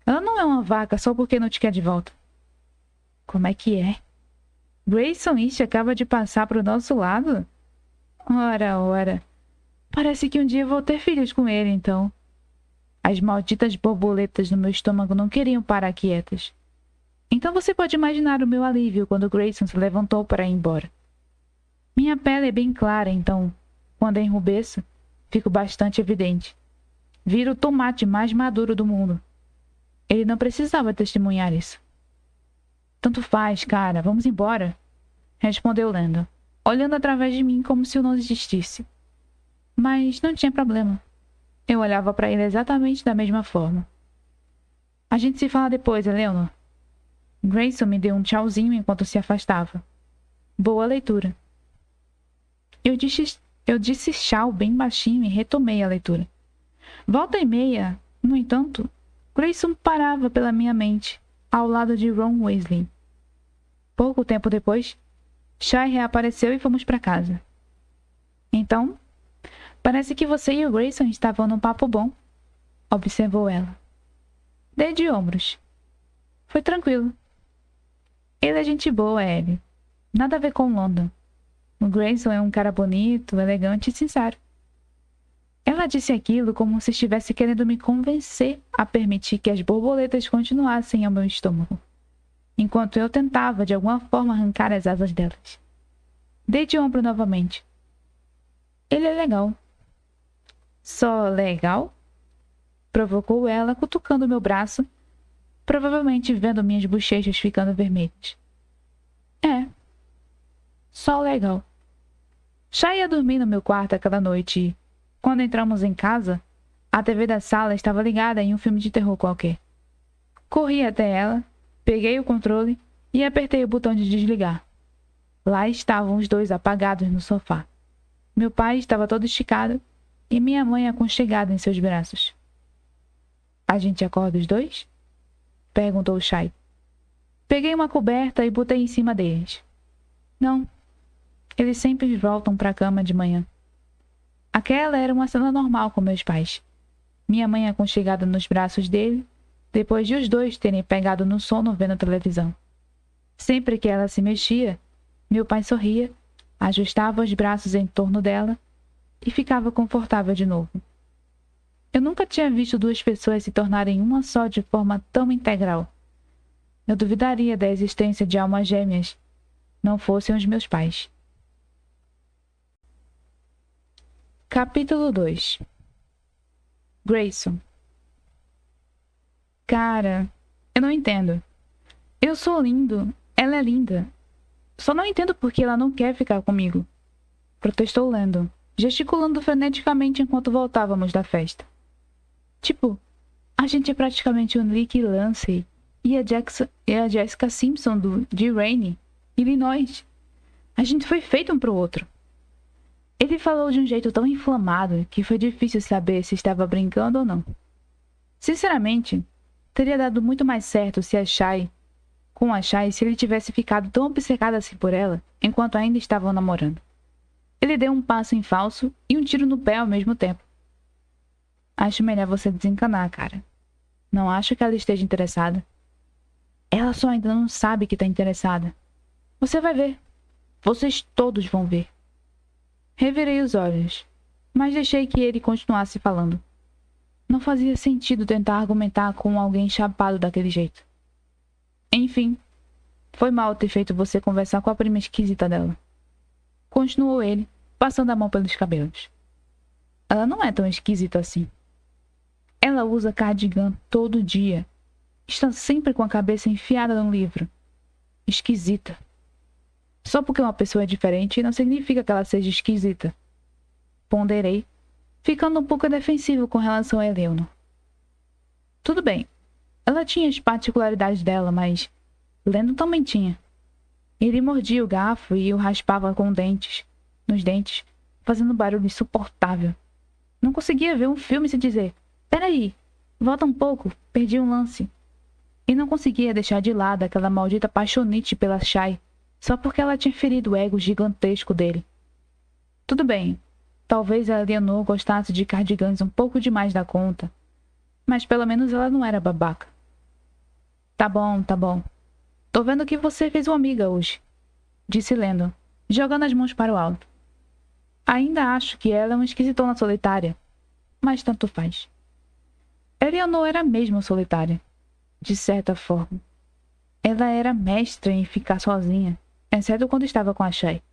Ela não é uma vaca só porque não te quer de volta. Como é que é? Grayson East acaba de passar para o nosso lado? Ora. Parece que um dia vou ter filhos com ele, então. As malditas borboletas no meu estômago não queriam parar quietas. Então você pode imaginar o meu alívio quando Grayson se levantou para ir embora. Minha pele é bem clara, então, quando enrubeço, fico bastante evidente. Viro o tomate mais maduro do mundo. Ele não precisava testemunhar isso. Tanto faz, cara, vamos embora, respondeu Landon, olhando através de mim como se eu não existisse. Mas não tinha problema. Eu olhava para ele exatamente da mesma forma. A gente se fala depois, Eleanor. Grayson me deu um tchauzinho enquanto se afastava. Boa leitura. Eu disse tchau bem baixinho e retomei a leitura. Volta e meia, no entanto, Grayson parava pela minha mente, ao lado de Ron Weasley. Pouco tempo depois, Shai reapareceu e fomos para casa. Então, parece que você e o Grayson estavam num papo bom, observou ela. Dei de ombros. Foi tranquilo. Ele é gente boa, Abby. Nada a ver com London. O Grayson é um cara bonito, elegante e sincero. Ela disse aquilo como se estivesse querendo me convencer a permitir que as borboletas continuassem ao meu estômago, enquanto eu tentava de alguma forma arrancar as asas delas. Dei de ombro novamente. Ele é legal. Só legal? Provocou ela, cutucando meu braço, provavelmente vendo minhas bochechas ficando vermelhas. É. Só legal. Shai ia dormir no meu quarto aquela noite e, quando entramos em casa, a TV da sala estava ligada em um filme de terror qualquer. Corri até ela, peguei o controle e apertei o botão de desligar. Lá estavam os dois apagados no sofá. Meu pai estava todo esticado e minha mãe aconchegada em seus braços. A gente acorda os dois? Perguntou Shai. Peguei uma coberta e botei em cima deles. Não. Eles sempre voltam para a cama de manhã. Aquela era uma cena normal com meus pais. Minha mãe aconchegada nos braços dele, depois de os dois terem pegado no sono vendo televisão. Sempre que ela se mexia, meu pai sorria, ajustava os braços em torno dela e ficava confortável de novo. Eu nunca tinha visto duas pessoas se tornarem uma só de forma tão integral. Eu duvidaria da existência de almas gêmeas, não fossem os meus pais. Capítulo 2. Grayson. Cara, eu não entendo. Eu sou lindo, ela é linda. Só não entendo por que ela não quer ficar comigo. Protestou Landon, gesticulando freneticamente enquanto voltávamos da festa. Tipo, a gente é praticamente o Nick Lancey e a Jessica Simpson de Rainey, Illinois. A gente foi feito um pro outro. Ele falou de um jeito tão inflamado que foi difícil saber se estava brincando ou não. Sinceramente, teria dado muito mais certo com a Shai se ele tivesse ficado tão obcecado assim por ela enquanto ainda estavam namorando. Ele deu um passo em falso e um tiro no pé ao mesmo tempo. Acho melhor você desencanar, cara. Não acho que ela esteja interessada. Ela só ainda não sabe que está interessada. Você vai ver. Vocês todos vão ver. Revirei os olhos, mas deixei que ele continuasse falando. Não fazia sentido tentar argumentar com alguém chapado daquele jeito. Enfim, foi mal ter feito você conversar com a prima esquisita dela. Continuou ele, passando a mão pelos cabelos. Ela não é tão esquisita assim. Ela usa cardigan todo dia. Está sempre com a cabeça enfiada num livro. Esquisita. Só porque uma pessoa é diferente não significa que ela seja esquisita. Ponderei, ficando um pouco defensivo com relação a Eleanor. Tudo bem, ela tinha as particularidades dela, mas Landon também tinha. Ele mordia o garfo e o raspava nos dentes, fazendo um barulho insuportável. Não conseguia ver um filme sem dizer: peraí, volta um pouco, perdi um lance. E não conseguia deixar de lado aquela maldita paixonite pela Shai, só porque ela tinha ferido o ego gigantesco dele. Tudo bem, talvez a Eleanor gostasse de cardigans um pouco demais da conta, mas pelo menos ela não era babaca. Tá bom, tá bom. Tô vendo que você fez uma amiga hoje, disse Landon, jogando as mãos para o alto. Ainda acho que ela é uma esquisitona solitária, mas tanto faz. Eleanor era mesmo solitária, de certa forma. Ela era mestra em ficar sozinha, exceto quando estava com a Shai.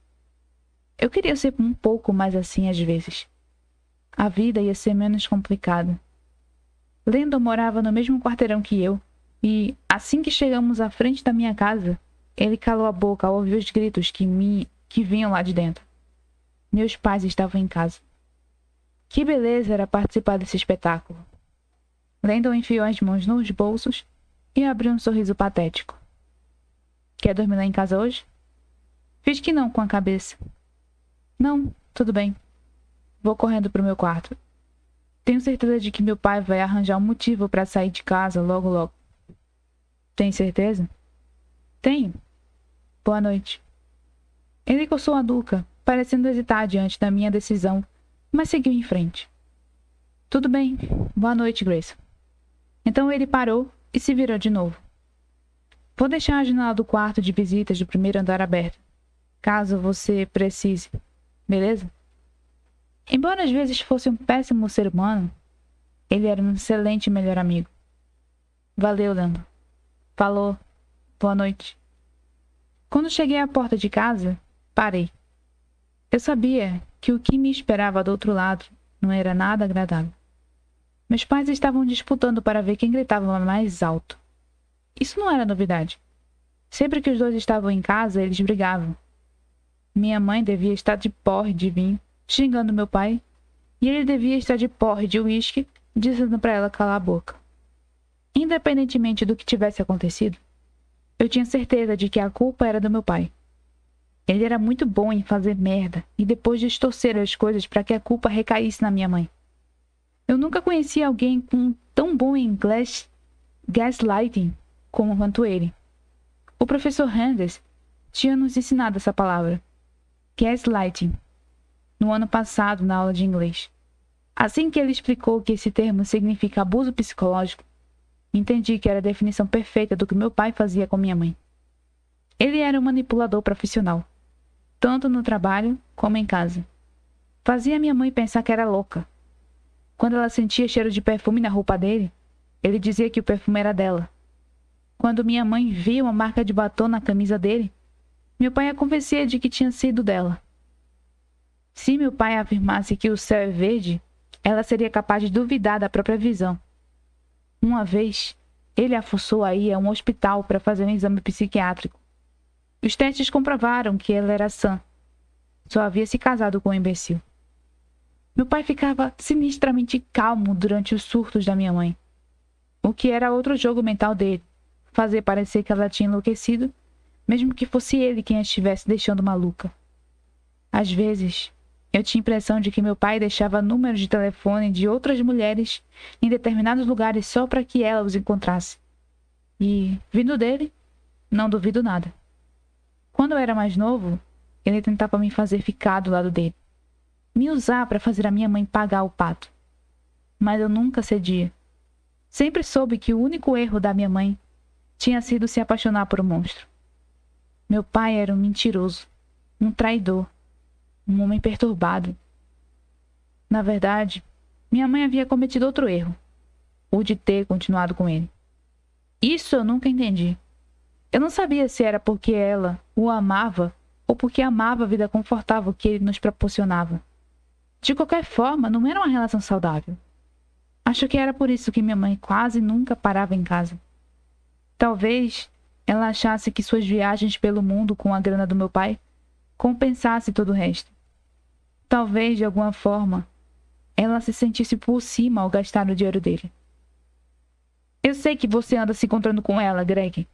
Eu queria ser um pouco mais assim às vezes. A vida ia ser menos complicada. Landon morava no mesmo quarteirão que eu, e, assim que chegamos à frente da minha casa, ele calou a boca ao ouvir os gritos que vinham lá de dentro. Meus pais estavam em casa. Que beleza era participar desse espetáculo. Landon enfiou as mãos nos bolsos e abriu um sorriso patético. Quer dormir lá em casa hoje? Fiz que não com a cabeça. Não, tudo bem. Vou correndo pro meu quarto. Tenho certeza de que meu pai vai arranjar um motivo para sair de casa logo logo. Tem certeza? Tenho. Boa noite. Ele coçou a nuca, parecendo hesitar diante da minha decisão, mas seguiu em frente. Tudo bem. Boa noite, Grace. Então ele parou e se virou de novo. Vou deixar a janela do quarto de visitas do primeiro andar aberta, caso você precise, beleza? Embora às vezes fosse um péssimo ser humano, ele era um excelente melhor amigo. Valeu, Landon. Falou. Boa noite. Quando cheguei à porta de casa, parei. Eu sabia que o que me esperava do outro lado não era nada agradável. Meus pais estavam disputando para ver quem gritava mais alto. Isso não era novidade. Sempre que os dois estavam em casa, eles brigavam. Minha mãe devia estar de porre de vinho, xingando meu pai, e ele devia estar de porre de uísque, dizendo para ela calar a boca. Independentemente do que tivesse acontecido, eu tinha certeza de que a culpa era do meu pai. Ele era muito bom em fazer merda e depois distorcer as coisas para que a culpa recaísse na minha mãe. Eu nunca conheci alguém tão bom em gaslighting quanto ele. O professor Handers tinha nos ensinado essa palavra, gaslighting, no ano passado na aula de inglês. Assim que ele explicou que esse termo significa abuso psicológico, entendi que era a definição perfeita do que meu pai fazia com minha mãe. Ele era um manipulador profissional, tanto no trabalho como em casa. Fazia minha mãe pensar que era louca. Quando ela sentia cheiro de perfume na roupa dele, ele dizia que o perfume era dela. Quando minha mãe via uma marca de batom na camisa dele, meu pai a convencia de que tinha sido dela. Se meu pai afirmasse que o céu é verde, ela seria capaz de duvidar da própria visão. Uma vez, ele a forçou a ir a um hospital para fazer um exame psiquiátrico. Os testes comprovaram que ela era sã. Só havia se casado com um imbecil. Meu pai ficava sinistramente calmo durante os surtos da minha mãe. O que era outro jogo mental dele, fazer parecer que ela tinha enlouquecido, mesmo que fosse ele quem a estivesse deixando maluca. Às vezes, Eu tinha a impressão de que meu pai deixava números de telefone de outras mulheres em determinados lugares só para que ela os encontrasse. E, vindo dele, não duvido nada. Quando eu era mais novo, ele tentava me fazer ficar do lado dele, me usar para fazer a minha mãe pagar o pato. Mas eu nunca cedia. Sempre soube que o único erro da minha mãe tinha sido se apaixonar por um monstro. Meu pai era um mentiroso, um traidor, um homem perturbado. Na verdade, minha mãe havia cometido outro erro, o de ter continuado com ele. Isso eu nunca entendi. Eu não sabia se era porque ela o amava ou porque amava a vida confortável que ele nos proporcionava. De qualquer forma, não era uma relação saudável. Acho que era por isso que minha mãe quase nunca parava em casa. Talvez ela achasse que suas viagens pelo mundo com a grana do meu pai compensasse todo o resto. Talvez, de alguma forma, ela se sentisse por cima ao gastar o dinheiro dele. Eu sei que você anda se encontrando com ela, Greg,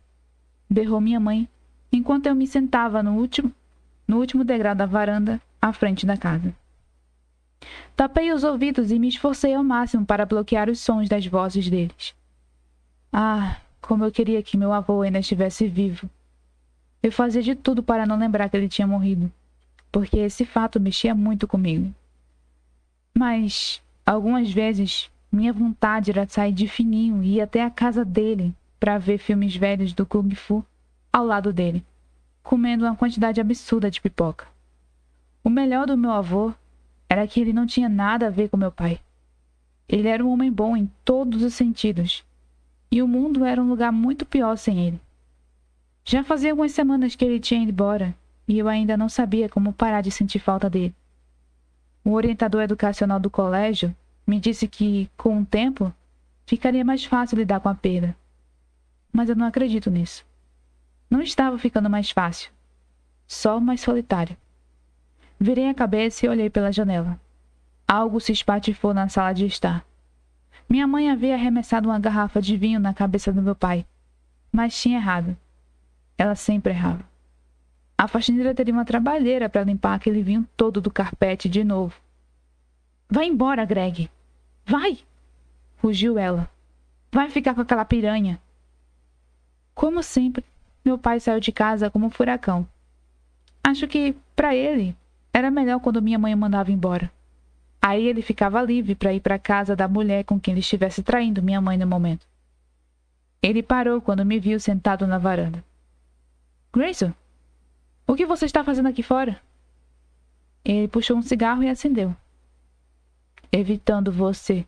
berrou minha mãe, enquanto eu me sentava no último degrau da varanda, à frente da casa. Tapei os ouvidos e me esforcei ao máximo para bloquear os sons das vozes deles. Ah, como eu queria que meu avô ainda estivesse vivo. Eu fazia de tudo para não lembrar que ele tinha morrido, porque esse fato mexia muito comigo. Mas, algumas vezes, minha vontade era sair de fininho e ir até a casa dele para ver filmes velhos do Kung Fu ao lado dele, comendo uma quantidade absurda de pipoca. O melhor do meu avô era que ele não tinha nada a ver com meu pai. Ele era um homem bom em todos os sentidos, e o mundo era um lugar muito pior sem ele. Já fazia algumas semanas que ele tinha ido embora, e eu ainda não sabia como parar de sentir falta dele. O orientador educacional do colégio me disse que, com o tempo, ficaria mais fácil lidar com a perda. Mas eu não acredito nisso. Não estava ficando mais fácil, só mais solitário. Virei a cabeça e olhei pela janela. Algo se espatifou na sala de estar. Minha mãe havia arremessado uma garrafa de vinho na cabeça do meu pai, mas tinha errado. Ela sempre errava. A faxineira teria uma trabalheira para limpar aquele vinho todo do carpete de novo. Vai embora, Greg! Vai! Rugiu ela. Vai ficar com aquela piranha! Como sempre, meu pai saiu de casa como um furacão. Acho que, para ele, era melhor quando minha mãe o mandava embora. Aí ele ficava livre para ir para a casa da mulher com quem ele estivesse traindo minha mãe no momento. Ele parou quando me viu sentado na varanda. Grayson, o que você está fazendo aqui fora? Ele puxou um cigarro e acendeu. Evitando você.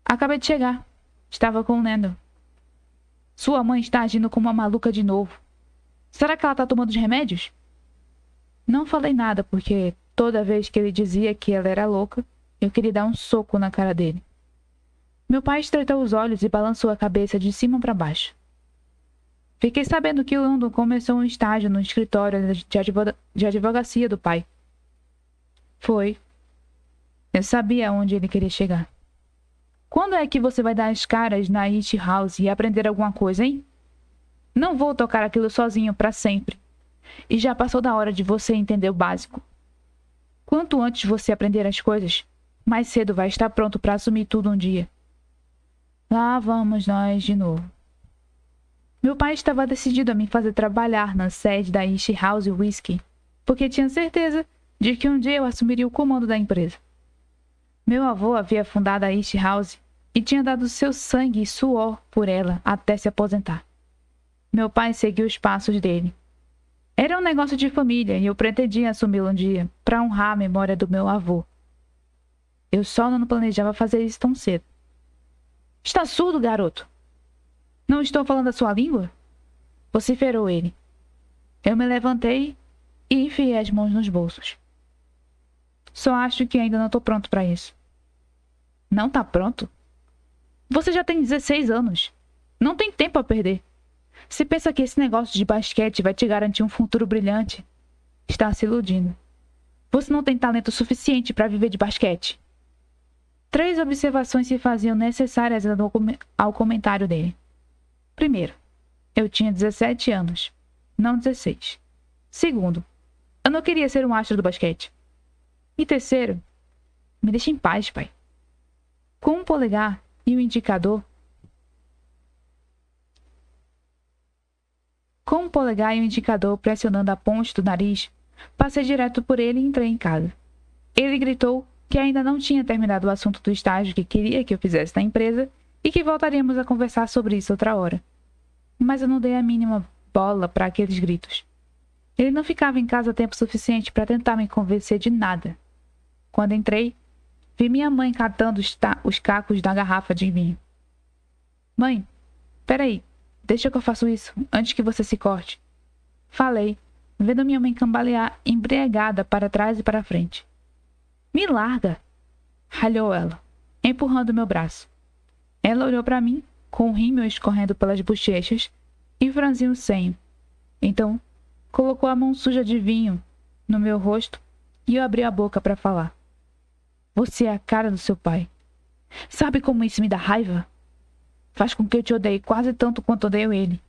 Acabei de chegar. Estava com o Nando. Sua mãe está agindo como uma maluca de novo. Será que ela está tomando os remédios? Não falei nada porque toda vez que ele dizia que ela era louca, eu queria dar um soco na cara dele. Meu pai estreitou os olhos e balançou a cabeça de cima para baixo. Fiquei sabendo que o Landon começou um estágio no escritório de advocacia do pai. Foi. Eu sabia onde ele queria chegar. Quando é que você vai dar as caras na East House e aprender alguma coisa, hein? Não vou tocar aquilo sozinho para sempre. E já passou da hora de você entender o básico. Quanto antes você aprender as coisas, mais cedo vai estar pronto para assumir tudo um dia. Lá vamos nós de novo. Meu pai estava decidido a me fazer trabalhar na sede da East House Whisky, porque tinha certeza de que um dia eu assumiria o comando da empresa. Meu avô havia fundado a East House e tinha dado seu sangue e suor por ela até se aposentar. Meu pai seguiu os passos dele. Era um negócio de família e eu pretendia assumi-lo um dia, para honrar a memória do meu avô. Eu só não planejava fazer isso tão cedo. Está surdo, garoto? Não estou falando a sua língua? Vociferou ele. Eu me levantei e enfiei as mãos nos bolsos. Só acho que ainda não estou pronto para isso. Não está pronto? Você já tem 16 anos. Não tem tempo a perder. Se pensa que esse negócio de basquete vai te garantir um futuro brilhante, está se iludindo. Você não tem talento suficiente para viver de basquete. 3 observações se faziam necessárias ao comentário dele. Primeiro, eu tinha 17 anos, não 16. Segundo, eu não queria ser um astro do basquete. E terceiro, me deixa em paz, pai. Com o polegar e o indicador pressionando a ponte do nariz, passei direto por ele e entrei em casa. Ele gritou que ainda não tinha terminado o assunto do estágio que queria que eu fizesse na empresa e que voltaríamos a conversar sobre isso outra hora. Mas eu não dei a mínima bola para aqueles gritos. Ele não ficava em casa tempo suficiente para tentar me convencer de nada. Quando entrei, vi minha mãe catando os cacos da garrafa de vinho. Mãe, peraí, deixa que eu faço isso, antes que você se corte. Falei, vendo minha mãe cambalear, embriagada para trás e para frente. Me larga! Ralhou ela, empurrando meu braço. Ela olhou para mim, com o rímel escorrendo pelas bochechas, e franziu o senho. Então, colocou a mão suja de vinho no meu rosto e eu abri a boca para falar. Você é a cara do seu pai. Sabe como isso me dá raiva? Faz com que eu te odeie quase tanto quanto odeio ele.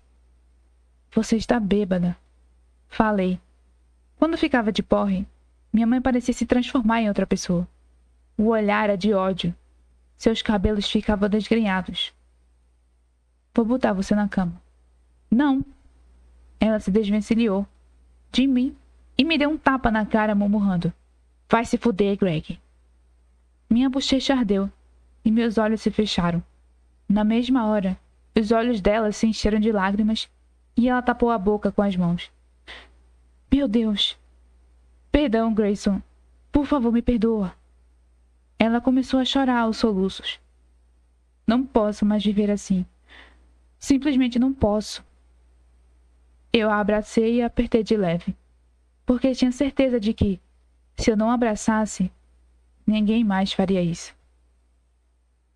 Você está bêbada. Falei. Quando ficava de porre, minha mãe parecia se transformar em outra pessoa. O olhar era de ódio. Seus cabelos ficavam desgrenhados. Vou botar você na cama. Não. Ela se desvencilhou de mim e me deu um tapa na cara, murmurando. Vai se fuder, Greg. Minha bochecha ardeu e meus olhos se fecharam. Na mesma hora, os olhos dela se encheram de lágrimas e ela tapou a boca com as mãos. Meu Deus! Perdão, Grayson. Por favor, me perdoa. Ela começou a chorar aos soluços. Não posso mais viver assim. Simplesmente não posso. Eu a abracei e a apertei de leve, porque tinha certeza de que, se eu não a abraçasse, ninguém mais faria isso.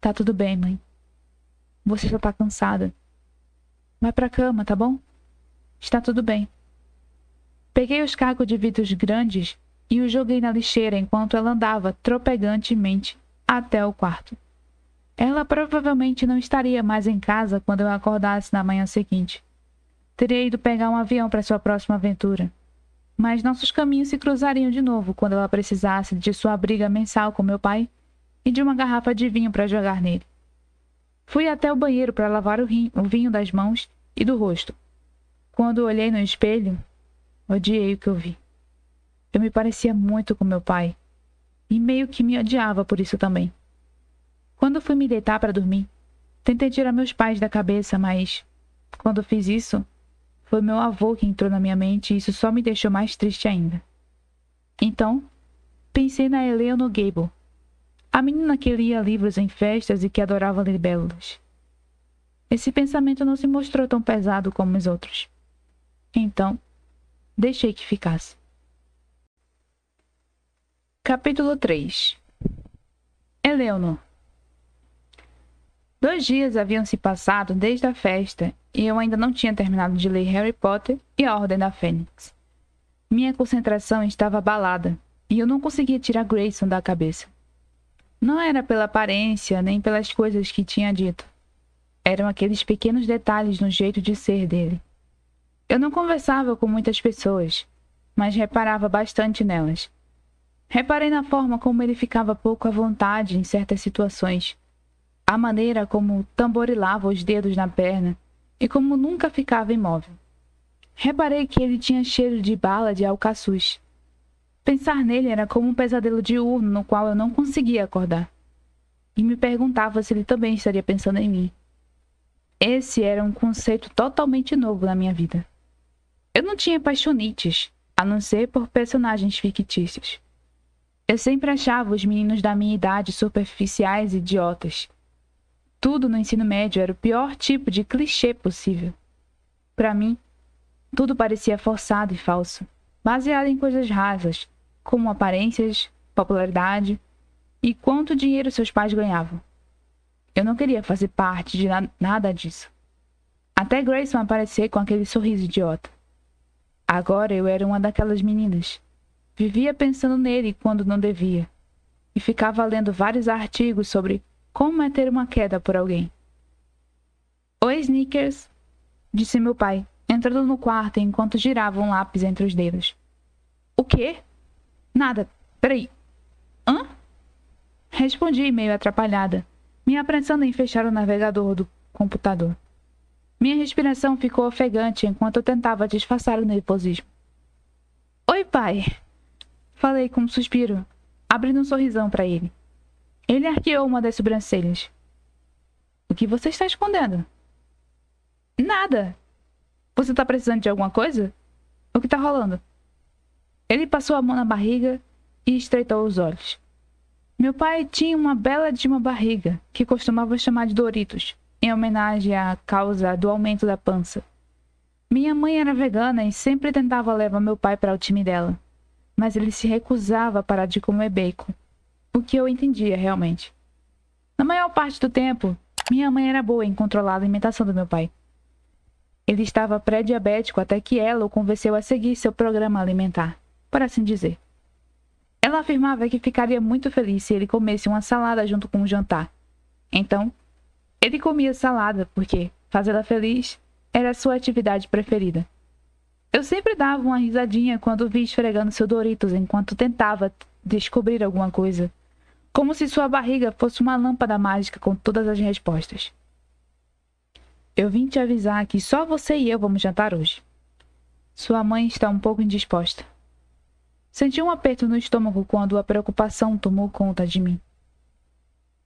Tá tudo bem, mãe. Você só tá cansada. Vai pra cama, tá bom? Está tudo bem. Peguei os cacos de vidros grandes e os joguei na lixeira enquanto ela andava tropegantemente até o quarto. Ela provavelmente não estaria mais em casa quando eu acordasse na manhã seguinte. Teria ido pegar um avião para sua próxima aventura. Mas nossos caminhos se cruzariam de novo quando ela precisasse de sua briga mensal com meu pai e de uma garrafa de vinho para jogar nele. Fui até o banheiro para lavar o vinho das mãos e do rosto. Quando olhei no espelho, odiei o que eu vi. Eu me parecia muito com meu pai, e meio que me odiava por isso também. Quando fui me deitar para dormir, tentei tirar meus pais da cabeça, mas, quando fiz isso, foi meu avô que entrou na minha mente e isso só me deixou mais triste ainda. Então, pensei na Eleanor Gable, a menina que lia livros em festas e que adorava libélulas. Esse pensamento não se mostrou tão pesado como os outros. Então, deixei que ficasse. Capítulo 3. Eleanor. 2 dias haviam se passado desde a festa e eu ainda não tinha terminado de ler Harry Potter e a Ordem da Fênix. Minha concentração estava abalada e eu não conseguia tirar Grayson da cabeça. Não era pela aparência nem pelas coisas que tinha dito. Eram aqueles pequenos detalhes no jeito de ser dele. Eu não conversava com muitas pessoas, mas reparava bastante nelas. Reparei na forma como ele ficava pouco à vontade em certas situações, a maneira como tamborilava os dedos na perna e como nunca ficava imóvel. Reparei que ele tinha cheiro de bala de alcaçuz. Pensar nele era como um pesadelo diurno no qual eu não conseguia acordar. E me perguntava se ele também estaria pensando em mim. Esse era um conceito totalmente novo na minha vida. Eu não tinha paixonites, a não ser por personagens fictícios. Eu sempre achava os meninos da minha idade superficiais e idiotas. Tudo no ensino médio era o pior tipo de clichê possível. Para mim, tudo parecia forçado e falso, baseado em coisas rasas, como aparências, popularidade e quanto dinheiro seus pais ganhavam. Eu não queria fazer parte de nada disso. Até Grayson aparecer com aquele sorriso idiota. Agora eu era uma daquelas meninas. Vivia pensando nele quando não devia. E ficava lendo vários artigos sobre como é ter uma queda por alguém. Oi, Snickers, disse meu pai, entrando no quarto enquanto girava um lápis entre os dedos. O quê? Nada. Peraí. Hã? Respondi meio atrapalhada, me apressando em fechar o navegador do computador. Minha respiração ficou ofegante enquanto eu tentava disfarçar o nervosismo. Oi, pai! Falei com um suspiro, abrindo um sorrisão para ele. Ele arqueou uma das sobrancelhas. O que você está escondendo? Nada! Você está precisando de alguma coisa? O que está rolando? Ele passou a mão na barriga e estreitou os olhos. Meu pai tinha uma bela de uma barriga, que costumava chamar de Doritos, em homenagem à causa do aumento da pança. Minha mãe era vegana e sempre tentava levar meu pai para o time dela, mas ele se recusava a parar de comer bacon, o que eu entendia realmente. Na maior parte do tempo, minha mãe era boa em controlar a alimentação do meu pai. Ele estava pré-diabético até que ela o convenceu a seguir seu programa alimentar, por assim dizer. Ela afirmava que ficaria muito feliz se ele comesse uma salada junto com o jantar. Então, ele comia salada porque fazê-la feliz era sua atividade preferida. Eu sempre dava uma risadinha quando o via esfregando seu Doritos enquanto tentava descobrir alguma coisa, como se sua barriga fosse uma lâmpada mágica com todas as respostas. Eu vim te avisar que só você e eu vamos jantar hoje. Sua mãe está um pouco indisposta. Senti um aperto no estômago quando a preocupação tomou conta de mim.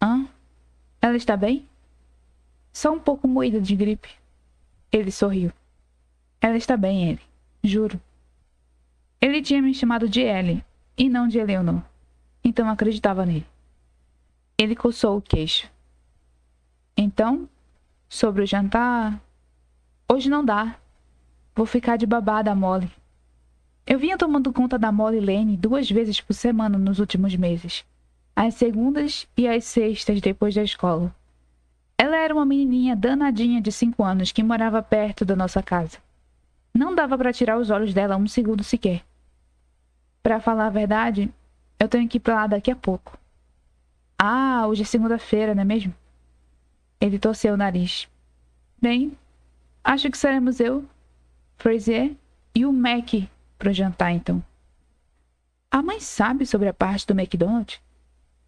Hã? Ela está bem? Só um pouco moída de gripe. Ele sorriu. Ela está bem, ele. Juro. Ele tinha me chamado de Ellie, e não de Eleanor. Então acreditava nele. Ele coçou o queixo. Então, sobre o jantar... Hoje não dá. Vou ficar de babá da Molly. Eu vinha tomando conta da Molly Lane 2 vezes por semana nos últimos meses. Às segundas e às sextas depois da escola. Ela era uma menininha danadinha de 5 anos que morava perto da nossa casa. Não dava para tirar os olhos dela um segundo sequer. Para falar a verdade, eu tenho que ir para lá daqui a pouco. Ah, hoje é segunda-feira, não é mesmo? Ele torceu o nariz. Bem, acho que seremos eu, Frazier e o Mac para o jantar, então. A mãe sabe sobre a parte do McDonald's?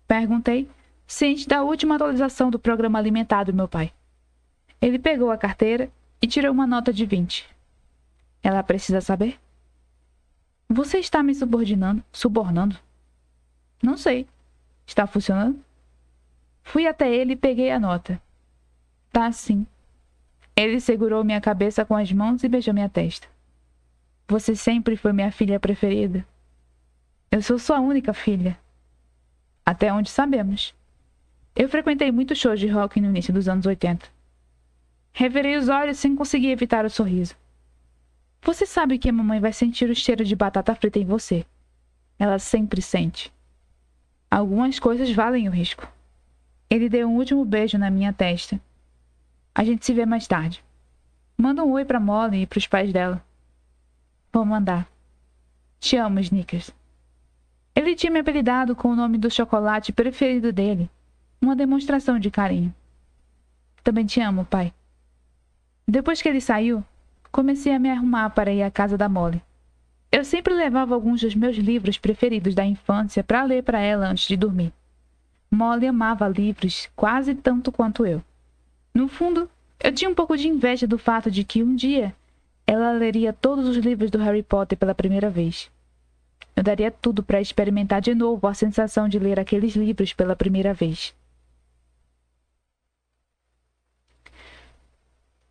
Perguntei, ciente da última atualização do programa alimentar do meu pai. Ele pegou a carteira e tirou uma nota de 20. Ela precisa saber? Você está me subornando? Não sei. Está funcionando? Fui até ele e peguei a nota. Tá sim. Ele segurou minha cabeça com as mãos e beijou minha testa. Você sempre foi minha filha preferida. Eu sou sua única filha. Até onde sabemos. Eu frequentei muitos shows de rock no início dos anos 80. Revirei os olhos sem conseguir evitar o sorriso. Você sabe que a mamãe vai sentir o cheiro de batata frita em você. Ela sempre sente. Algumas coisas valem o risco. Ele deu um último beijo na minha testa. A gente se vê mais tarde. Manda um oi pra Molly e pros pais dela. Vou mandar. Te amo, Snickers. Ele tinha me apelidado com o nome do chocolate preferido dele. Uma demonstração de carinho. Também te amo, pai. Depois que ele saiu, comecei a me arrumar para ir à casa da Molly. Eu sempre levava alguns dos meus livros preferidos da infância para ler para ela antes de dormir. Molly amava livros quase tanto quanto eu. No fundo, eu tinha um pouco de inveja do fato de que um dia ela leria todos os livros do Harry Potter pela primeira vez. Eu daria tudo para experimentar de novo a sensação de ler aqueles livros pela primeira vez.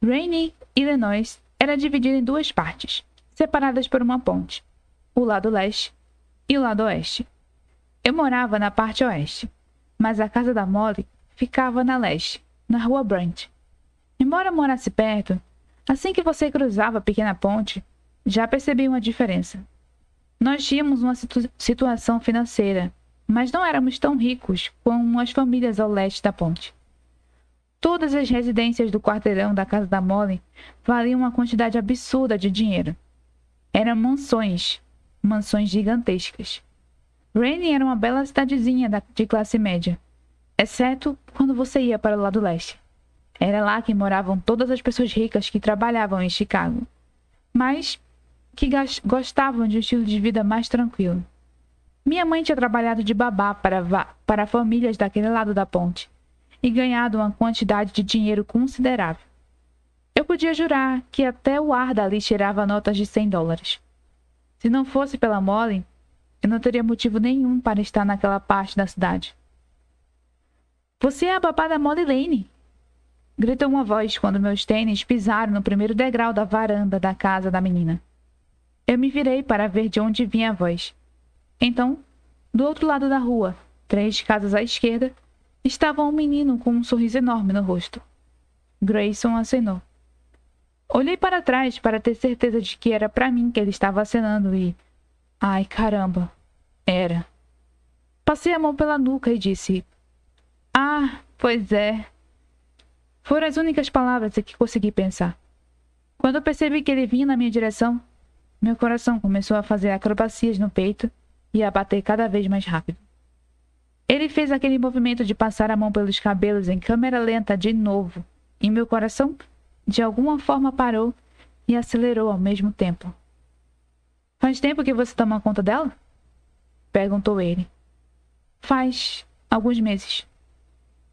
Rainy, Illinois, era dividida em 2 partes, separadas por uma ponte, o lado leste e o lado oeste. Eu morava na parte oeste, mas a casa da Molly ficava na leste, na rua Brent. Embora morasse perto, assim que você cruzava a pequena ponte, já percebi uma diferença. Nós tínhamos uma situação financeira, mas não éramos tão ricos como as famílias ao leste da ponte. Todas as residências do quarteirão da casa da Molly valiam uma quantidade absurda de dinheiro. Eram mansões gigantescas. Rainey era uma bela cidadezinha de classe média, exceto quando você ia para o lado leste. Era lá que moravam todas as pessoas ricas que trabalhavam em Chicago, mas que gostavam de um estilo de vida mais tranquilo. Minha mãe tinha trabalhado de babá para famílias daquele lado da ponte e ganhado uma quantidade de dinheiro considerável. Eu podia jurar que até o ar dali cheirava notas de $100. Se não fosse pela Molly, eu não teria motivo nenhum para estar naquela parte da cidade. Você é a babá da Molly Lane! Gritou uma voz quando meus tênis pisaram no primeiro degrau da varanda da casa da menina. Eu me virei para ver de onde vinha a voz. Então, do outro lado da rua, 3 casas à esquerda, estava um menino com um sorriso enorme no rosto. Grayson acenou. Olhei para trás para ter certeza de que era para mim que ele estava acenando e... Ai, caramba! Era. Passei a mão pela nuca e disse... Ah, pois é. Foram as únicas palavras que consegui pensar. Quando eu percebi que ele vinha na minha direção, meu coração começou a fazer acrobacias no peito e a bater cada vez mais rápido. Ele fez aquele movimento de passar a mão pelos cabelos em câmera lenta de novo, e meu coração, de alguma forma, parou e acelerou ao mesmo tempo. Faz tempo que você toma conta dela? Perguntou ele. Faz alguns meses.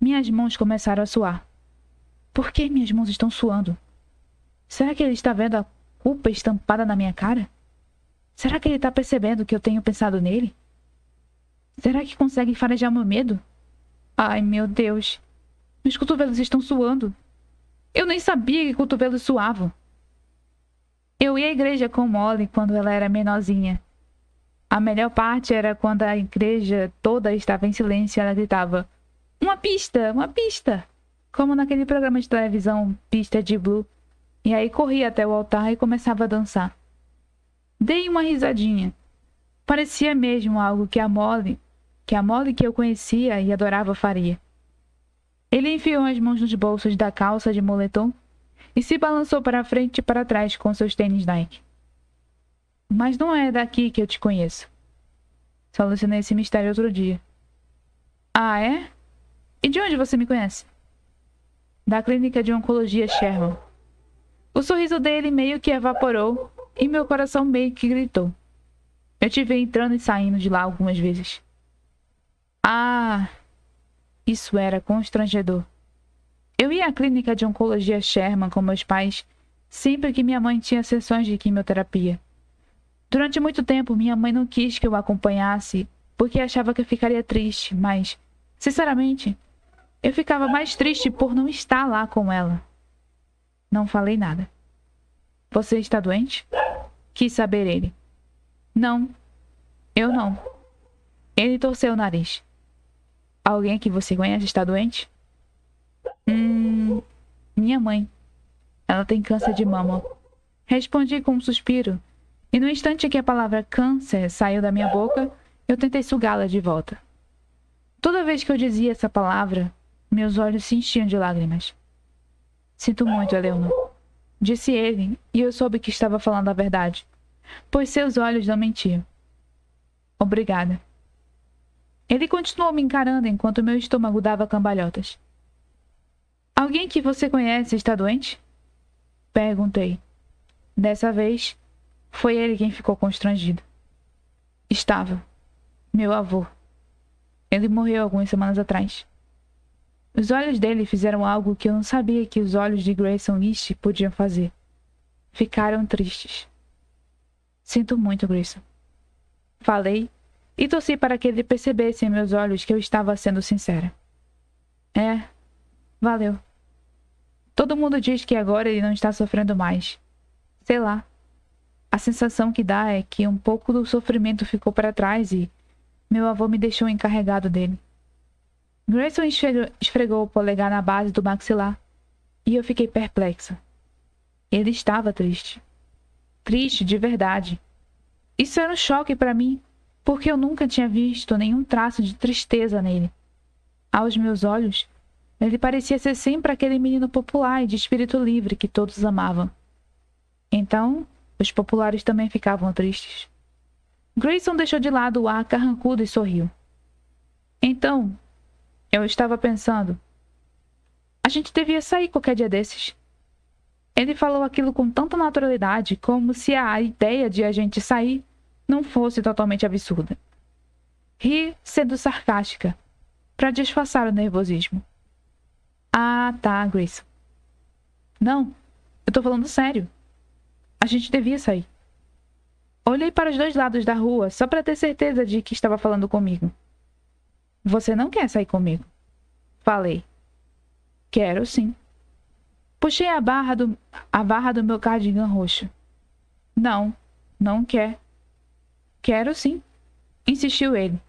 Minhas mãos começaram a suar. Por que minhas mãos estão suando? Será que ele está vendo a culpa estampada na minha cara? Será que ele está percebendo que eu tenho pensado nele? Será que consegue farejar meu medo? Ai, meu Deus! Meus cotovelos estão suando. Eu nem sabia que cotovelos suavam. Eu ia à igreja com Molly quando ela era menorzinha. A melhor parte era quando a igreja toda estava em silêncio e ela gritava: Uma pista! Uma pista! Como naquele programa de televisão Pista de Blue. E aí corria até o altar e começava a dançar. Dei uma risadinha. Parecia mesmo algo que a Molly que eu conhecia e adorava faria. Ele enfiou as mãos nos bolsos da calça de moletom e se balançou para frente e para trás com seus tênis Nike. Mas não é daqui que eu te conheço. Solucionei esse mistério outro dia. Ah, é? E de onde você me conhece? Da clínica de oncologia Sherman. O sorriso dele meio que evaporou e meu coração meio que gritou. Eu te vi entrando e saindo de lá algumas vezes. Ah! Isso era constrangedor. Eu ia à clínica de oncologia Sherman com meus pais sempre que minha mãe tinha sessões de quimioterapia. Durante muito tempo, minha mãe não quis que eu a acompanhasse porque achava que eu ficaria triste, mas, sinceramente, eu ficava mais triste por não estar lá com ela. Não falei nada. Você está doente? Quis saber ele. Não, eu não. Ele torceu o nariz. Alguém que você conhece está doente? Minha mãe. Ela tem câncer de mama. Respondi com um suspiro, e no instante que a palavra câncer saiu da minha boca, eu tentei sugá-la de volta. Toda vez que eu dizia essa palavra, meus olhos se enchiam de lágrimas. Sinto muito, Eleanor, disse ele, e eu soube que estava falando a verdade, pois seus olhos não mentiam. Obrigada. Ele continuou me encarando enquanto meu estômago dava cambalhotas. Alguém que você conhece está doente? Perguntei. Dessa vez, foi ele quem ficou constrangido. Estava. Meu avô. Ele morreu algumas semanas atrás. Os olhos dele fizeram algo que eu não sabia que os olhos de Grayson List podiam fazer. Ficaram tristes. Sinto muito, Grayson. Falei e torci para que ele percebesse em meus olhos que eu estava sendo sincera. É, valeu. Todo mundo diz que agora ele não está sofrendo mais. Sei lá. A sensação que dá é que um pouco do sofrimento ficou para trás e meu avô me deixou encarregado dele. Grayson esfregou o polegar na base do maxilar e eu fiquei perplexa. Ele estava triste. Triste de verdade. Isso era um choque para mim, porque eu nunca tinha visto nenhum traço de tristeza nele. Aos meus olhos, ele parecia ser sempre aquele menino popular e de espírito livre que todos amavam. Então, os populares também ficavam tristes. Grayson deixou de lado o ar carrancudo e sorriu. Então, eu estava pensando, a gente devia sair qualquer dia desses. Ele falou aquilo com tanta naturalidade, como se a ideia de a gente sair não fosse totalmente absurda. Ri sendo sarcástica, para disfarçar o nervosismo. Ah, tá, Grayson. Não, eu tô falando sério. A gente devia sair. Olhei para os dois lados da rua só para ter certeza de que estava falando comigo. Você não quer sair comigo? Falei. Quero, sim. Puxei a barra do meu cardigan roxo. Não, não quer. Quero, sim, insistiu ele.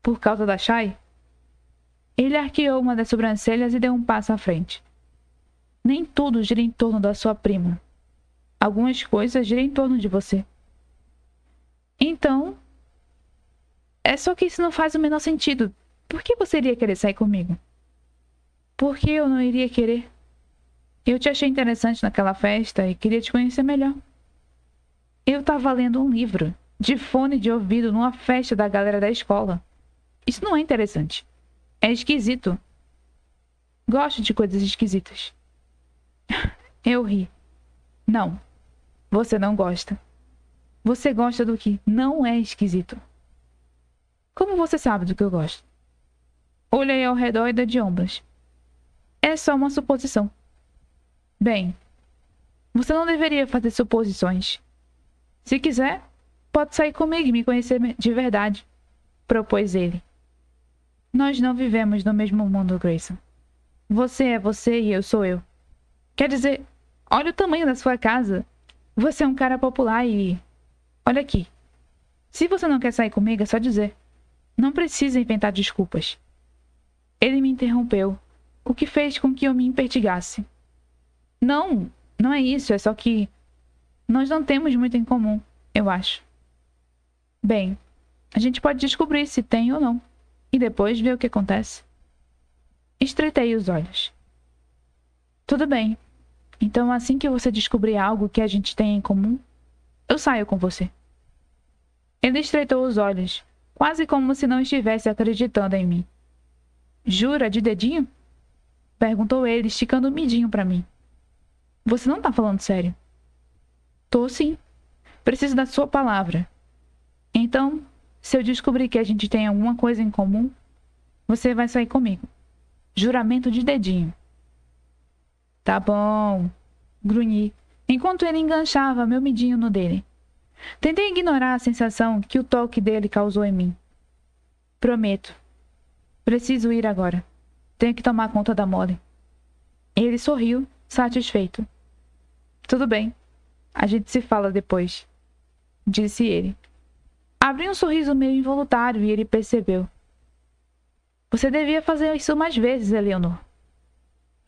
Por causa da Shai? Ele arqueou uma das sobrancelhas e deu um passo à frente. Nem tudo gira em torno da sua prima. Algumas coisas giram em torno de você. Então, é só que isso não faz o menor sentido. Por que você iria querer sair comigo? Por que eu não iria querer? Eu te achei interessante naquela festa e queria te conhecer melhor. Eu estava lendo um livro, de fone de ouvido, numa festa da galera da escola. Isso não é interessante. É esquisito. Gosto de coisas esquisitas. Eu ri. Não, você não gosta. Você gosta do que não é esquisito. Como você sabe do que eu gosto? Olhei ao redor e dei de ombros. É só uma suposição. Bem, você não deveria fazer suposições. Se quiser, pode sair comigo e me conhecer de verdade, propôs ele. Nós não vivemos no mesmo mundo, Grayson. Você é você e eu sou eu. Quer dizer, olha o tamanho da sua casa. Você é um cara popular e... Olha aqui. Se você não quer sair comigo, é só dizer. Não precisa inventar desculpas. Ele me interrompeu, o que fez com que eu me impertigasse. Não, não é isso, é só que... Nós não temos muito em comum, eu acho. Bem, a gente pode descobrir se tem ou não, e depois ver o que acontece. Estreitei os olhos. Tudo bem. Então, assim que você descobrir algo que a gente tem em comum, eu saio com você. Ele estreitou os olhos, quase como se não estivesse acreditando em mim. Jura de dedinho? Perguntou ele, esticando o midinho para mim. Você não tá falando sério? Tô sim. Preciso da sua palavra. Então, se eu descobrir que a gente tem alguma coisa em comum, você vai sair comigo. Juramento de dedinho. Tá bom, grunhi, enquanto ele enganchava meu midinho no dele. Tentei ignorar a sensação que o toque dele causou em mim. Prometo. Preciso ir agora. Tenho que tomar conta da Molly. Ele sorriu, satisfeito. Tudo bem. A gente se fala depois, disse ele. Abri um sorriso meio involuntário e ele percebeu. Você devia fazer isso mais vezes, Eleanor.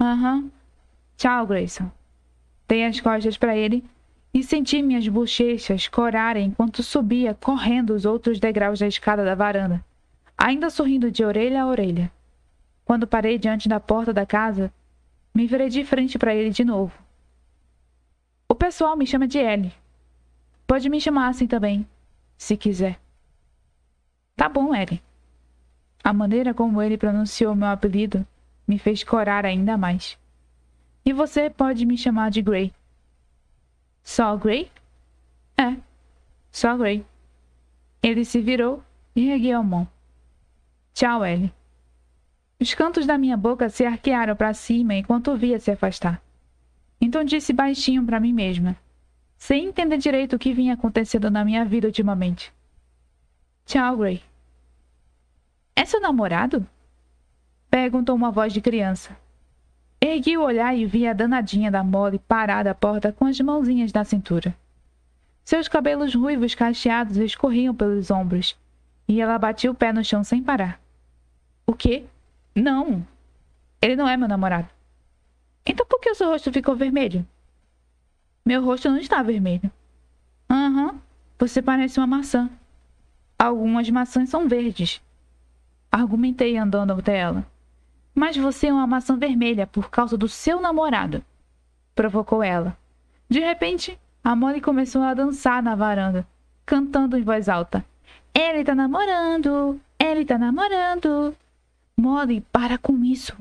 Aham. Tchau, Grayson. Dei as costas para ele e senti minhas bochechas corarem enquanto subia correndo os outros degraus da escada da varanda, ainda sorrindo de orelha a orelha. Quando parei diante da porta da casa, me virei de frente para ele de novo. O pessoal me chama de Ellie. Pode me chamar assim também, se quiser. Tá bom, Ellie. A maneira como ele pronunciou meu apelido me fez corar ainda mais. E você pode me chamar de Gray. Só Gray? É, só Gray. Ele se virou e ergueu a mão. Tchau, Ellie. Os cantos da minha boca se arquearam para cima enquanto o via se afastar. Então disse baixinho para mim mesma, sem entender direito o que vinha acontecendo na minha vida ultimamente. Tchau, Gray. É seu namorado? Perguntou uma voz de criança. Ergui o olhar e vi a danadinha da Molly parada à porta com as mãozinhas na cintura. Seus cabelos ruivos cacheados escorriam pelos ombros, e ela batia o pé no chão sem parar. O quê? Não! Ele não é meu namorado. Então por que o seu rosto ficou vermelho? Meu rosto não está vermelho. Aham, você parece uma maçã. Algumas maçãs são verdes. Argumentei andando até ela. Mas você é uma maçã vermelha por causa do seu namorado, provocou ela. De repente, a Molly começou a dançar na varanda, cantando em voz alta. Ele tá namorando, ele tá namorando. Molly, para com isso.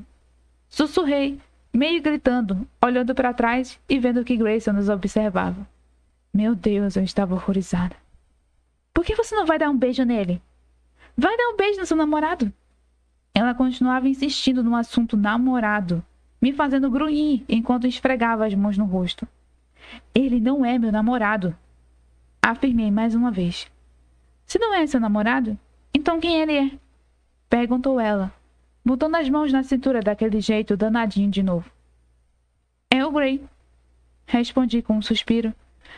Sussurrei, meio gritando, olhando para trás e vendo que Grayson nos observava. Meu Deus, eu estava horrorizada. Por que você não vai dar um beijo nele? Vai dar um beijo no seu namorado. Ela continuava insistindo no assunto namorado, me fazendo grunhir enquanto esfregava as mãos no rosto. Ele não é meu namorado, afirmei mais uma vez. Se não é seu namorado, então quem ele é? Perguntou ela, botando as mãos na cintura daquele jeito danadinho de novo. É o Gray, respondi com um suspiro,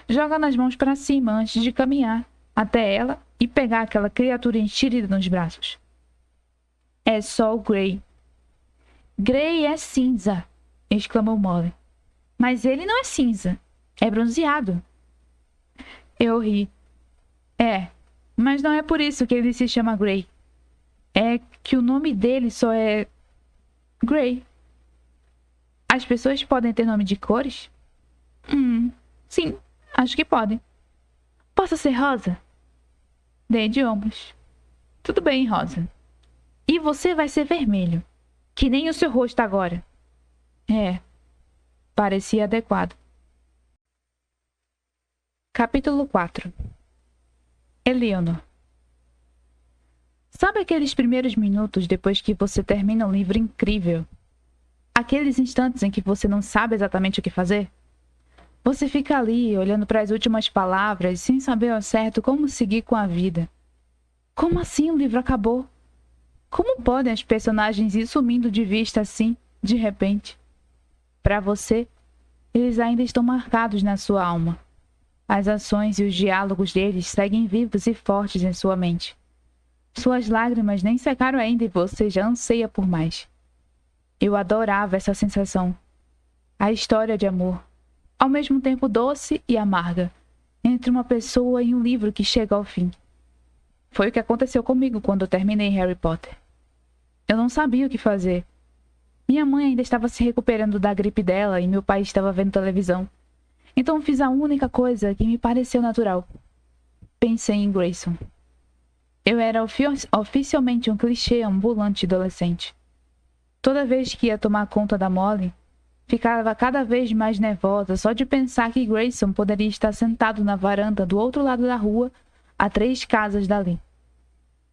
jogando as mãos para cima antes de caminhar até ela e pegar aquela criatura enxerida nos braços. É só o Gray. Gray é cinza, exclamou Molly. Mas ele não é cinza, é bronzeado. Eu ri. Mas não é por isso que ele se chama Gray. É que o nome dele só é Gray. As pessoas podem ter nome de cores? Sim, acho que podem. Posso ser rosa? Dei de ombros. Tudo bem, rosa. E você vai ser vermelho, que nem o seu rosto agora. Parecia adequado. Capítulo 4. Eleanor. Sabe aqueles primeiros minutos depois que você termina um livro incrível? Aqueles instantes em que você não sabe exatamente o que fazer? Você fica ali, olhando para as últimas palavras, sem saber ao certo como seguir com a vida. Como assim o livro acabou? Como podem as personagens ir sumindo de vista assim, de repente? Para você, eles ainda estão marcados na sua alma. As ações e os diálogos deles seguem vivos e fortes em sua mente. Suas lágrimas nem secaram ainda e você já anseia por mais. Eu adorava essa sensação. A história de amor, ao mesmo tempo doce e amarga, entre uma pessoa e um livro que chega ao fim. Foi o que aconteceu comigo quando eu terminei Harry Potter. Eu não sabia o que fazer. Minha mãe ainda estava se recuperando da gripe dela e meu pai estava vendo televisão. Então fiz a única coisa que me pareceu natural. Pensei em Grayson. Eu era oficialmente um clichê ambulante adolescente. Toda vez que ia tomar conta da Molly, ficava cada vez mais nervosa só de pensar que Grayson poderia estar sentado na varanda do outro lado da rua, a 3 casas dali.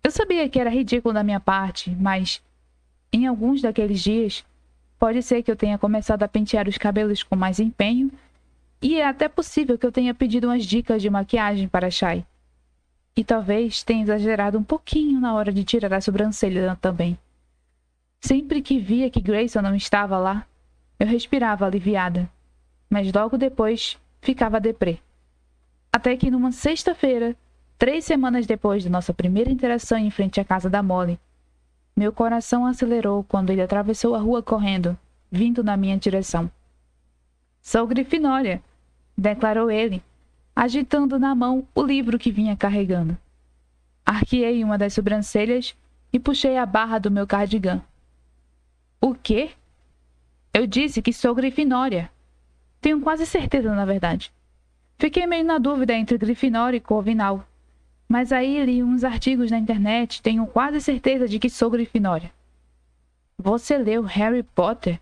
Eu sabia que era ridículo da minha parte, mas, em alguns daqueles dias, pode ser que eu tenha começado a pentear os cabelos com mais empenho, e é até possível que eu tenha pedido umas dicas de maquiagem para Shai. E talvez tenha exagerado um pouquinho na hora de tirar a sobrancelha também. Sempre que via que Grayson não estava lá, eu respirava aliviada, mas logo depois ficava deprê. Até que numa sexta-feira, 3 semanas depois da nossa primeira interação em frente à casa da Molly, meu coração acelerou quando ele atravessou a rua correndo, vindo na minha direção. Sou Grifinória, declarou ele, agitando na mão o livro que vinha carregando. Arqueei uma das sobrancelhas e puxei a barra do meu cardigã. O quê? Eu disse que sou Grifinória. Tenho quase certeza, na verdade. Fiquei meio na dúvida entre Grifinória e Corvinal. Mas aí li uns artigos na internet e tenho quase certeza de que sou Grifinória. Você leu Harry Potter?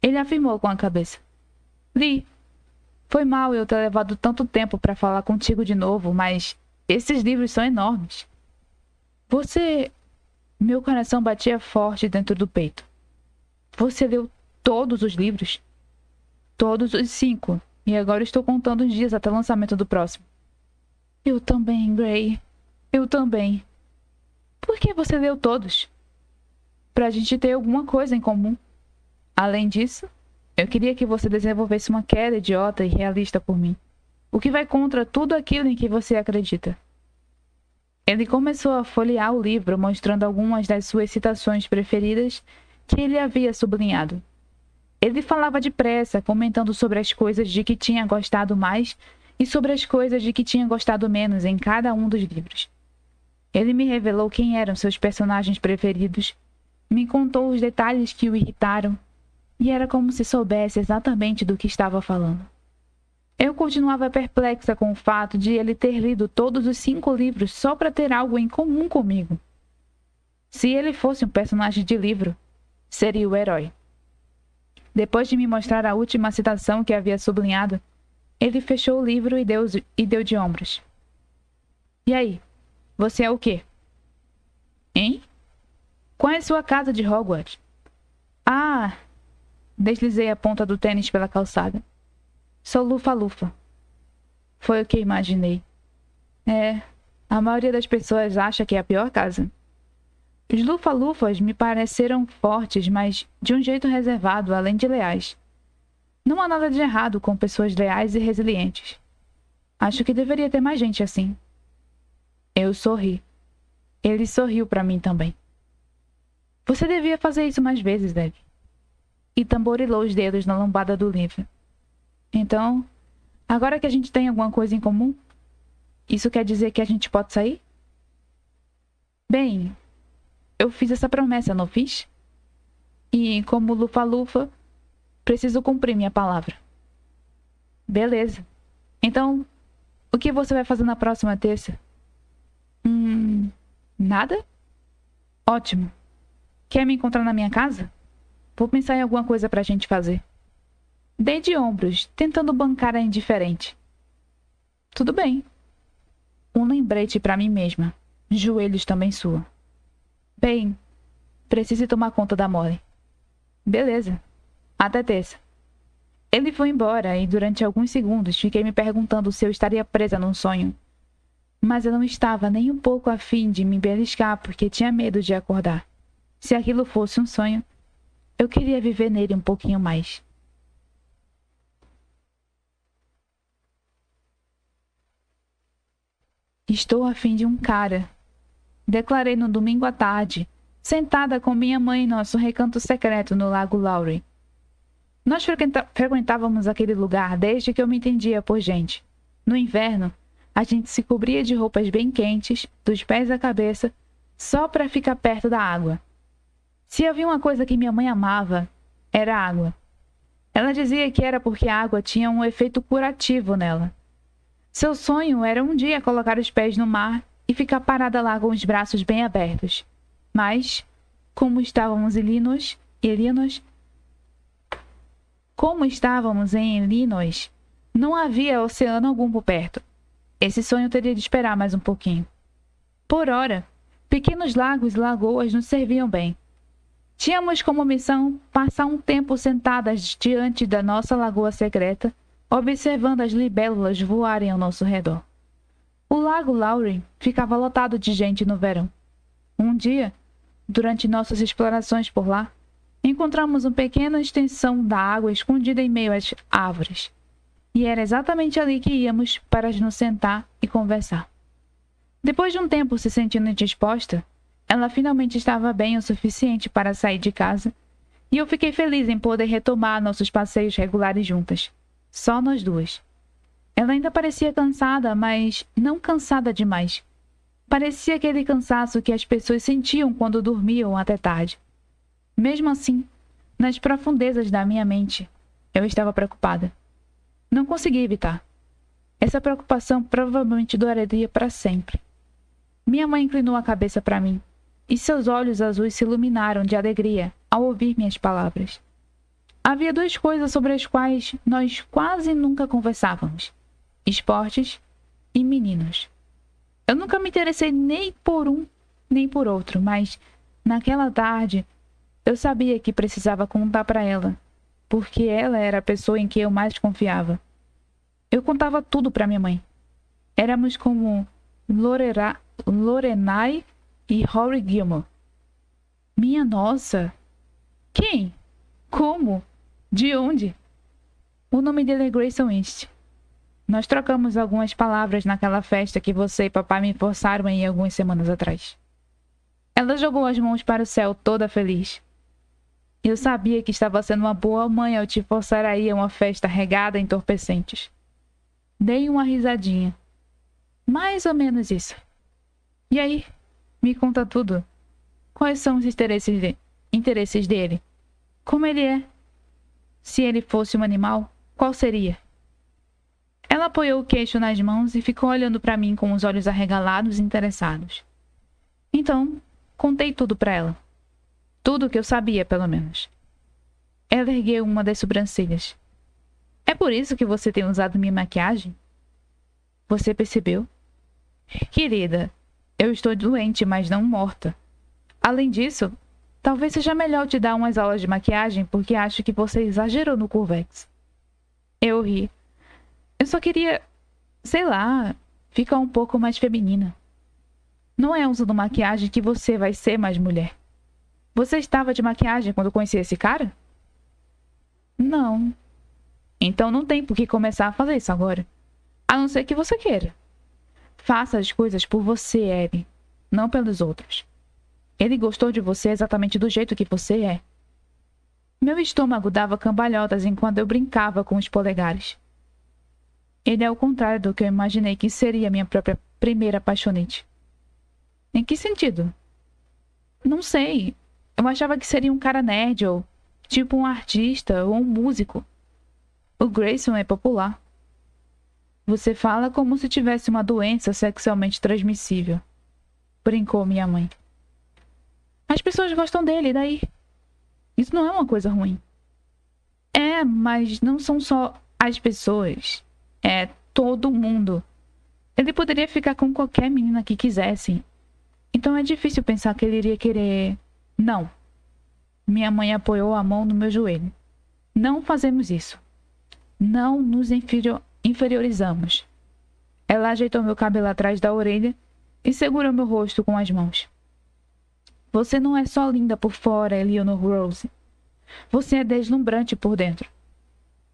Ele afirmou com a cabeça. Li. Foi mal eu ter levado tanto tempo para falar contigo de novo, mas esses livros são enormes. Você... Meu coração batia forte dentro do peito. Você leu todos os livros? Todos os 5. E agora estou contando os dias até o lançamento do próximo. Eu também, Gray. Eu também. Por que você leu todos? Pra gente ter alguma coisa em comum. Além disso, eu queria que você desenvolvesse uma queda idiota e realista por mim, o que vai contra tudo aquilo em que você acredita. Ele começou a folhear o livro, mostrando algumas das suas citações preferidas que ele havia sublinhado. Ele falava depressa, comentando sobre as coisas de que tinha gostado mais e sobre as coisas de que tinha gostado menos em cada um dos livros. Ele me revelou quem eram seus personagens preferidos, me contou os detalhes que o irritaram, e era como se soubesse exatamente do que estava falando. Eu continuava perplexa com o fato de ele ter lido todos os 5 livros só para ter algo em comum comigo. Se ele fosse um personagem de livro, seria o herói. Depois de me mostrar a última citação que havia sublinhado, ele fechou o livro e deu de ombros. E aí, você é o quê? Hein? Qual é sua casa de Hogwarts? Ah! Deslizei a ponta do tênis pela calçada. Sou Lufa-Lufa. Foi o que imaginei. A maioria das pessoas acha que é a pior casa. Os Lufa-Lufas me pareceram fortes, mas de um jeito reservado, além de leais. Não há nada de errado com pessoas leais e resilientes. Acho que deveria ter mais gente assim. Eu sorri. Ele sorriu para mim também. Você devia fazer isso mais vezes, Deb. E tamborilou os dedos na lombada do livro. Então, agora que a gente tem alguma coisa em comum, isso quer dizer que a gente pode sair? Bem, eu fiz essa promessa, não fiz? E, como Lufa-Lufa, preciso cumprir minha palavra. Beleza. Então, o que você vai fazer na próxima terça? Nada? Ótimo. Quer me encontrar na minha casa? Vou pensar em alguma coisa pra gente fazer. Dei de ombros, tentando bancar a indiferente. Tudo bem. Um lembrete pra mim mesma. Joelhos também sua. Bem, preciso tomar conta da Molly. Beleza. Até terça. Ele foi embora e durante alguns segundos fiquei me perguntando se eu estaria presa num sonho. Mas eu não estava nem um pouco a fim de me beliscar porque tinha medo de acordar. Se aquilo fosse um sonho, eu queria viver nele um pouquinho mais. Estou a fim de um cara, declarei no domingo à tarde, sentada com minha mãe em nosso recanto secreto no Lago Lowry. Nós frequentávamos aquele lugar desde que eu me entendia por gente. No inverno, a gente se cobria de roupas bem quentes, dos pés à cabeça, só para ficar perto da água. Se havia uma coisa que minha mãe amava, era a água. Ela dizia que era porque a água tinha um efeito curativo nela. Seu sonho era um dia colocar os pés no mar e ficar parada lá com os braços bem abertos. Mas, como estávamos em Illinois, não havia oceano algum por perto. Esse sonho teria de esperar mais um pouquinho. Por ora, pequenos lagos e lagoas nos serviam bem. Tínhamos como missão passar um tempo sentadas diante da nossa lagoa secreta, observando as libélulas voarem ao nosso redor. O Lago Lowry ficava lotado de gente no verão. Um dia, durante nossas explorações por lá, encontramos uma pequena extensão da água escondida em meio às árvores. E era exatamente ali que íamos para nos sentar e conversar. Depois de um tempo se sentindo indisposta, ela finalmente estava bem o suficiente para sair de casa, e eu fiquei feliz em poder retomar nossos passeios regulares juntas. Só nós duas. Ela ainda parecia cansada, mas não cansada demais. Parecia aquele cansaço que as pessoas sentiam quando dormiam até tarde. Mesmo assim, nas profundezas da minha mente, eu estava preocupada. Não consegui evitar. Essa preocupação provavelmente duraria para sempre. Minha mãe inclinou a cabeça para mim, e seus olhos azuis se iluminaram de alegria ao ouvir minhas palavras. Havia duas coisas sobre as quais nós quase nunca conversávamos: esportes e meninos. Eu nunca me interessei nem por um nem por outro, mas naquela tarde eu sabia que precisava contar para ela, porque ela era a pessoa em que eu mais confiava. Eu contava tudo para minha mãe. Éramos como Lorelai e Rory Gilmore. Minha nossa! Quem? Como? De onde? O nome dele é Grayson East. Nós trocamos algumas palavras naquela festa que você e papai me forçaram a ir algumas semanas atrás. Ela jogou as mãos para o céu toda feliz. Eu sabia que estava sendo uma boa mãe ao te forçar a ir a uma festa regada a entorpecentes. Dei uma risadinha. Mais ou menos isso. E aí? Me conta tudo. Quais são os interesses dele? Como ele é? Se ele fosse um animal, qual seria? Ela apoiou o queixo nas mãos e ficou olhando para mim com os olhos arregalados e interessados. Então, contei tudo para ela. Tudo o que eu sabia, pelo menos. Ela ergueu uma das sobrancelhas. É por isso que você tem usado minha maquiagem? Você percebeu? Querida, eu estou doente, mas não morta. Além disso, talvez seja melhor te dar umas aulas de maquiagem porque acho que você exagerou no Curvex. Eu ri. Eu só queria, sei lá, ficar um pouco mais feminina. Não é usando maquiagem que você vai ser mais mulher. Você estava de maquiagem quando conheci esse cara? Não. Então não tem por que começar a fazer isso agora. A não ser que você queira. Faça as coisas por você, Abby, não pelos outros. Ele gostou de você exatamente do jeito que você é. Meu estômago dava cambalhotas enquanto eu brincava com os polegares. Ele é o contrário do que eu imaginei que seria minha própria primeira apaixonite. Em que sentido? Não sei. Eu achava que seria um cara nerd ou tipo um artista ou um músico. O Grayson é popular. Você fala como se tivesse uma doença sexualmente transmissível, brincou minha mãe. As pessoas gostam dele, e daí? Isso não é uma coisa ruim. É, mas não são só as pessoas. É todo mundo. Ele poderia ficar com qualquer menina que quisesse. Então é difícil pensar que ele iria querer... Não. Minha mãe apoiou a mão no meu joelho. Não fazemos isso. Não nos inferiorizamos. Ela ajeitou meu cabelo atrás da orelha e segurou meu rosto com as mãos. Você não é só linda por fora, Eleanor Rose. Você é deslumbrante por dentro.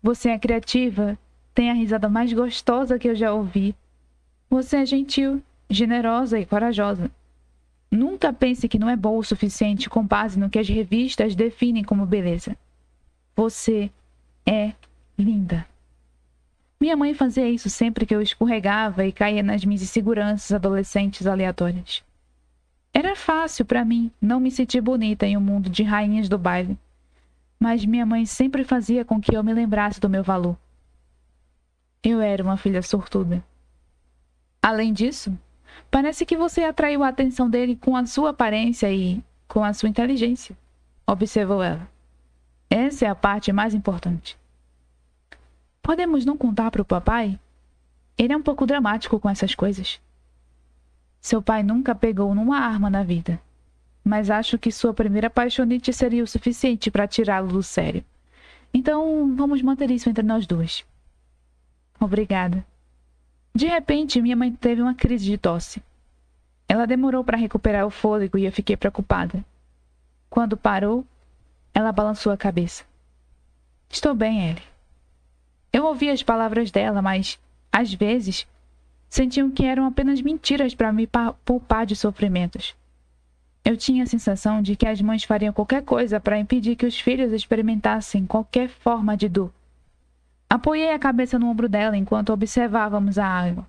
Você é criativa, tem a risada mais gostosa que eu já ouvi. Você é gentil, generosa e corajosa. Nunca pense que não é bom o suficiente com base no que as revistas definem como beleza. Você é linda. Minha mãe fazia isso sempre que eu escorregava e caía nas minhas inseguranças adolescentes aleatórias. Era fácil para mim não me sentir bonita em um mundo de rainhas do baile, mas minha mãe sempre fazia com que eu me lembrasse do meu valor. Eu era uma filha sortuda. Além disso, parece que você atraiu a atenção dele com a sua aparência e com a sua inteligência, observou ela. Essa é a parte mais importante. Podemos não contar para o papai? Ele é um pouco dramático com essas coisas. Seu pai nunca pegou numa arma na vida, mas acho que sua primeira apaixonite seria o suficiente para tirá-lo do sério. Então, vamos manter isso entre nós duas. Obrigada. De repente, minha mãe teve uma crise de tosse. Ela demorou para recuperar o fôlego e eu fiquei preocupada. Quando parou, ela balançou a cabeça. Estou bem, Ellie. Eu ouvi as palavras dela, mas, às vezes, sentiam que eram apenas mentiras para me poupar de sofrimentos. Eu tinha a sensação de que as mães fariam qualquer coisa para impedir que os filhos experimentassem qualquer forma de dor. Apoiei a cabeça no ombro dela enquanto observávamos a água.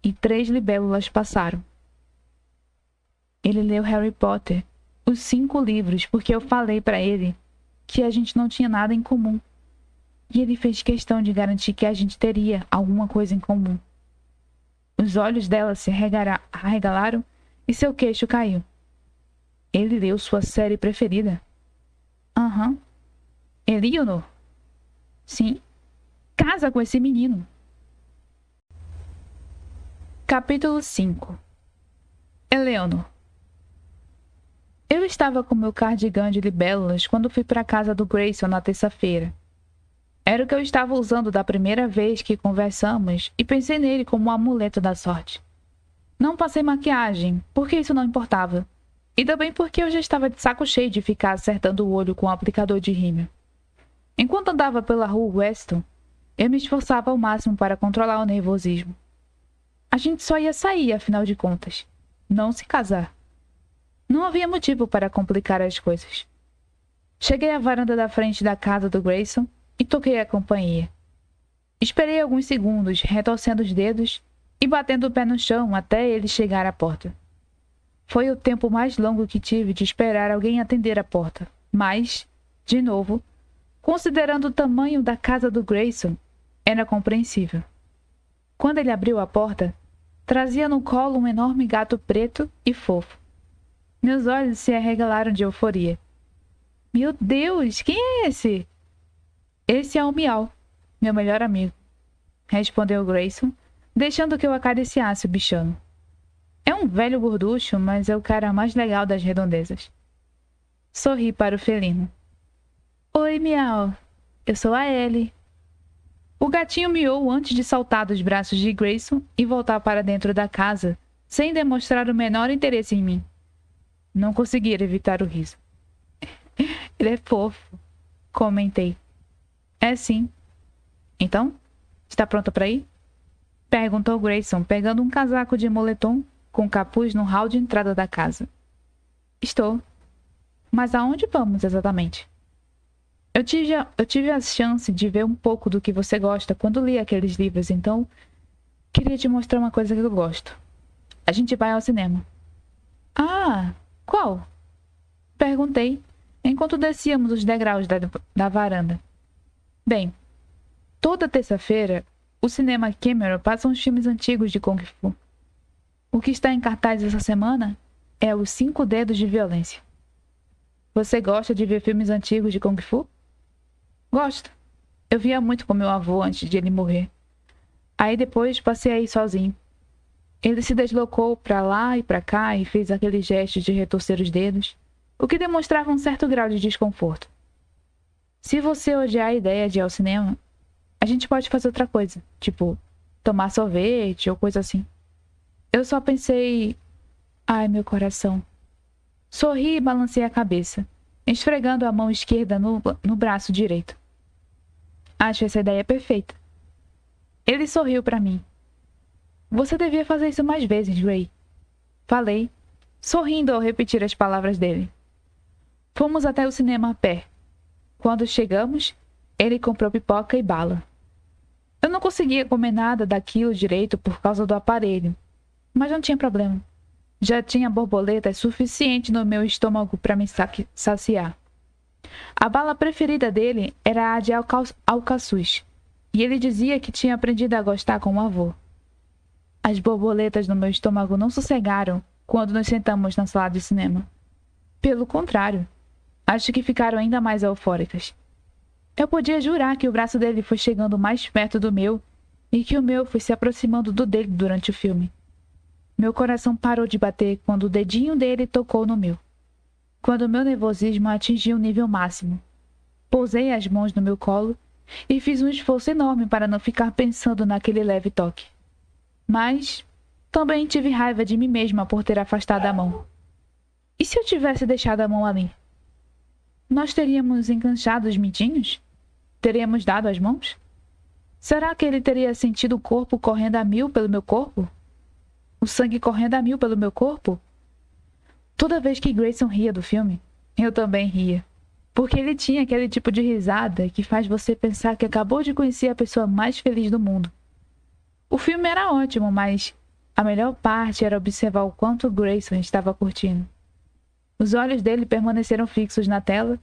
E 3 libélulas passaram. Ele leu Harry Potter, os 5 livros, porque eu falei para ele que a gente não tinha nada em comum. E ele fez questão de garantir que a gente teria alguma coisa em comum. Os olhos dela se arregalaram e seu queixo caiu. Ele leu sua série preferida? Aham. Eleanor? Sim. Casa com esse menino. Capítulo 5. Eleanor. Eu estava com meu cardigan de libélulas quando fui para a casa do Grayson na terça-feira. Era o que eu estava usando da primeira vez que conversamos e pensei nele como um amuleto da sorte. Não passei maquiagem, porque isso não importava. E também porque eu já estava de saco cheio de ficar acertando o olho com o aplicador de rímel. Enquanto andava pela rua Weston, eu me esforçava ao máximo para controlar o nervosismo. A gente só ia sair, afinal de contas. Não se casar. Não havia motivo para complicar as coisas. Cheguei à varanda da frente da casa do Grayson e toquei a campainha. Esperei alguns segundos, retorcendo os dedos e batendo o pé no chão até ele chegar à porta. Foi o tempo mais longo que tive de esperar alguém atender a porta, mas, de novo, considerando o tamanho da casa do Grayson, era compreensível. Quando ele abriu a porta, trazia no colo um enorme gato preto e fofo. Meus olhos se arregalaram de euforia. Meu Deus, quem é esse? Esse é o Miau, meu melhor amigo, respondeu Grayson, deixando que eu acariciasse o bichano. É um velho gorducho, mas é o cara mais legal das redondezas. Sorri para o felino. Oi, miau. Eu sou a Ellie. O gatinho miou antes de saltar dos braços de Grayson e voltar para dentro da casa, sem demonstrar o menor interesse em mim. Não conseguia evitar o riso. Ele é fofo, comentei. É sim. Então, está pronta para ir? Perguntou Grayson, pegando um casaco de moletom com capuz no hall de entrada da casa. Estou. Mas aonde vamos exatamente? Eu tive a chance de ver um pouco do que você gosta quando li aqueles livros, então queria te mostrar uma coisa que eu gosto. A gente vai ao cinema. Ah, qual? Perguntei, enquanto descíamos os degraus da varanda. Bem, toda terça-feira, o cinema Cameron passa uns filmes antigos de Kung Fu. O que está em cartaz essa semana é Os 5 Dedos de Violência. Você gosta de ver filmes antigos de Kung Fu? Gosto. Eu via muito com meu avô antes de ele morrer. Aí depois passei a ir sozinho. Ele se deslocou para lá e para cá e fez aquele gesto de retorcer os dedos, o que demonstrava um certo grau de desconforto. Se você odiar a ideia de ir ao cinema, a gente pode fazer outra coisa, tipo tomar sorvete ou coisa assim. Eu só pensei... Ai, meu coração. Sorri e balancei a cabeça, esfregando a mão esquerda no braço direito. Acho essa ideia perfeita. Ele sorriu para mim. Você devia fazer isso mais vezes, Ray. Falei, sorrindo ao repetir as palavras dele. Fomos até o cinema a pé. Quando chegamos, ele comprou pipoca e bala. Eu não conseguia comer nada daquilo direito por causa do aparelho, mas não tinha problema. Já tinha borboletas suficiente no meu estômago para me saciar. A bala preferida dele era a de alcaçuz, e ele dizia que tinha aprendido a gostar com o avô. As borboletas no meu estômago não sossegaram quando nos sentamos na sala de cinema. Pelo contrário, acho que ficaram ainda mais eufóricas. Eu podia jurar que o braço dele foi chegando mais perto do meu e que o meu foi se aproximando do dele durante o filme. Meu coração parou de bater quando o dedinho dele tocou no meu. Quando o meu nervosismo atingiu o nível máximo, pousei as mãos no meu colo e fiz um esforço enorme para não ficar pensando naquele leve toque. Mas também tive raiva de mim mesma por ter afastado a mão. E se eu tivesse deixado a mão ali? Nós teríamos enganchado os midinhos? Teríamos dado as mãos? Será que ele teria sentido o corpo correndo a mil pelo meu corpo? O sangue correndo a mil pelo meu corpo? Toda vez que Grayson ria do filme, eu também ria. Porque ele tinha aquele tipo de risada que faz você pensar que acabou de conhecer a pessoa mais feliz do mundo. O filme era ótimo, mas a melhor parte era observar o quanto Grayson estava curtindo. Os olhos dele permaneceram fixos na tela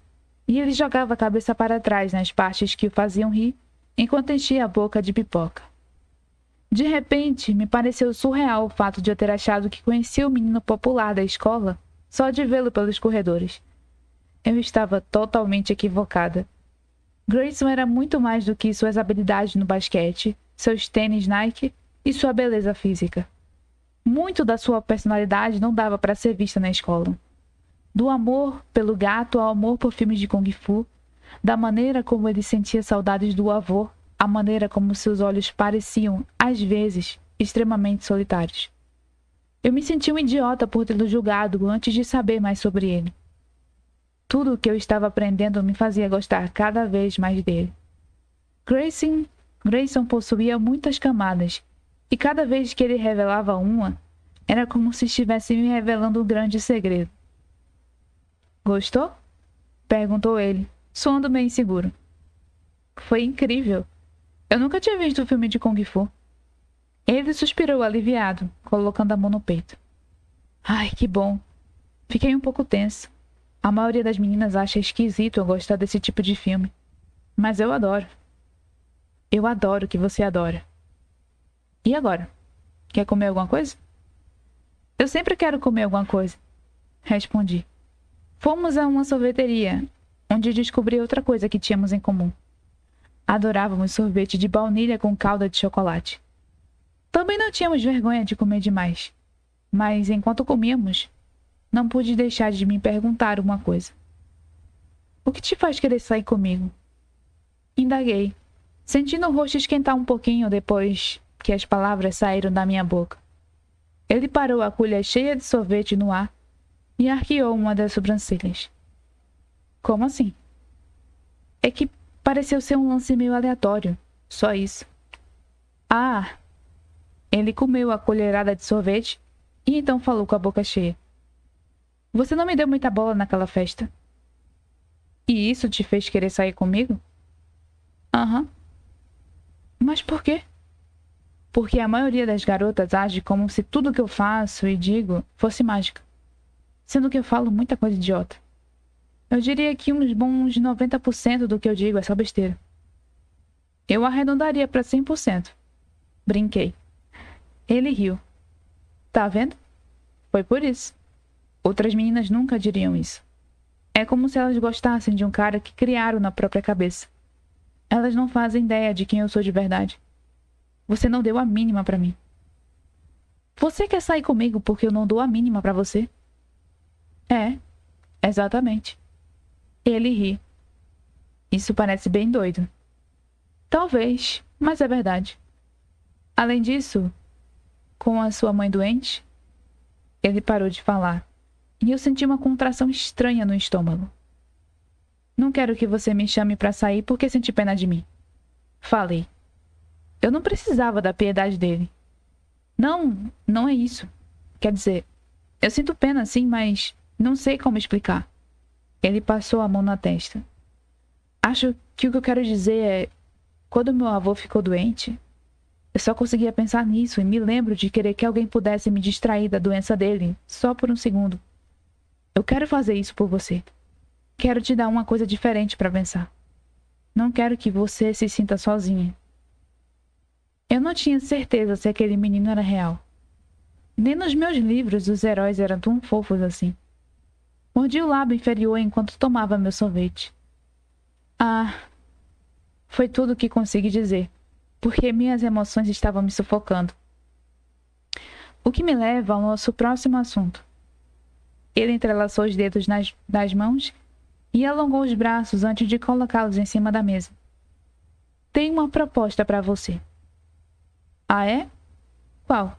e ele jogava a cabeça para trás nas partes que o faziam rir, enquanto enchia a boca de pipoca. De repente, me pareceu surreal o fato de eu ter achado que conhecia o menino popular da escola só de vê-lo pelos corredores. Eu estava totalmente equivocada. Grayson era muito mais do que suas habilidades no basquete, seus tênis Nike e sua beleza física. Muito da sua personalidade não dava para ser vista na escola. Do amor pelo gato ao amor por filmes de Kung Fu, da maneira como ele sentia saudades do avô, a maneira como seus olhos pareciam, às vezes, extremamente solitários. Eu me senti um idiota por tê-lo julgado antes de saber mais sobre ele. Tudo o que eu estava aprendendo me fazia gostar cada vez mais dele. Grayson possuía muitas camadas, e cada vez que ele revelava uma, era como se estivesse me revelando um grande segredo. Gostou? Perguntou ele, soando meio inseguro. Foi incrível. Eu nunca tinha visto um filme de Kung Fu. Ele suspirou aliviado, colocando a mão no peito. Ai, que bom. Fiquei um pouco tenso. A maioria das meninas acha esquisito eu gostar desse tipo de filme. Mas eu adoro. Eu adoro o que você adora. E agora? Quer comer alguma coisa? Eu sempre quero comer alguma coisa, respondi. Fomos a uma sorveteria, onde descobri outra coisa que tínhamos em comum. Adorávamos sorvete de baunilha com calda de chocolate. Também não tínhamos vergonha de comer demais. mas enquanto comíamos, não pude deixar de me perguntar uma coisa. O que te faz querer sair comigo? Indaguei, sentindo o rosto esquentar um pouquinho depois que as palavras saíram da minha boca. Ele parou a colher cheia de sorvete no ar e arqueou uma das sobrancelhas. Como assim? É que pareceu ser um lance meio aleatório, só isso. Ah! Ele comeu a colherada de sorvete e então falou com a boca cheia. Você não me deu muita bola naquela festa. E isso te fez querer sair comigo? Aham. Mas por quê? Porque a maioria das garotas age como se tudo que eu faço e digo fosse mágica, sendo que eu falo muita coisa idiota. Eu diria que uns bons 90% do que eu digo é só besteira. Eu arredondaria para 100%. Brinquei. Ele riu. Tá vendo? Foi por isso. Outras meninas nunca diriam isso. É como se elas gostassem de um cara que criaram na própria cabeça. Elas não fazem ideia de quem eu sou de verdade. Você não deu a mínima pra mim. Você quer sair comigo porque eu não dou a mínima pra você? É, exatamente. Ele ri. Isso parece bem doido. Talvez, mas é verdade. Além disso, com a sua mãe doente, ele parou de falar, e eu senti uma contração estranha no estômago. Não quero que você me chame pra sair porque senti pena de mim. Falei. Eu não precisava da piedade dele. Não, não é isso. Quer dizer, eu sinto pena sim, mas não sei como explicar. Ele passou a mão na testa. Acho que o que eu quero dizer é... Quando meu avô ficou doente, eu só conseguia pensar nisso e me lembro de querer que alguém pudesse me distrair da doença dele, só por um segundo. Eu quero fazer isso por você. Quero te dar uma coisa diferente para pensar. Não quero que você se sinta sozinha. Eu não tinha certeza se aquele menino era real. Nem nos meus livros os heróis eram tão fofos assim. Mordi o lábio inferior enquanto tomava meu sorvete. Ah, foi tudo o que consegui dizer, porque minhas emoções estavam me sufocando. O que me leva ao nosso próximo assunto. Ele entrelaçou os dedos das mãos e alongou os braços antes de colocá-los em cima da mesa. Tenho uma proposta para você. Ah, é? Qual?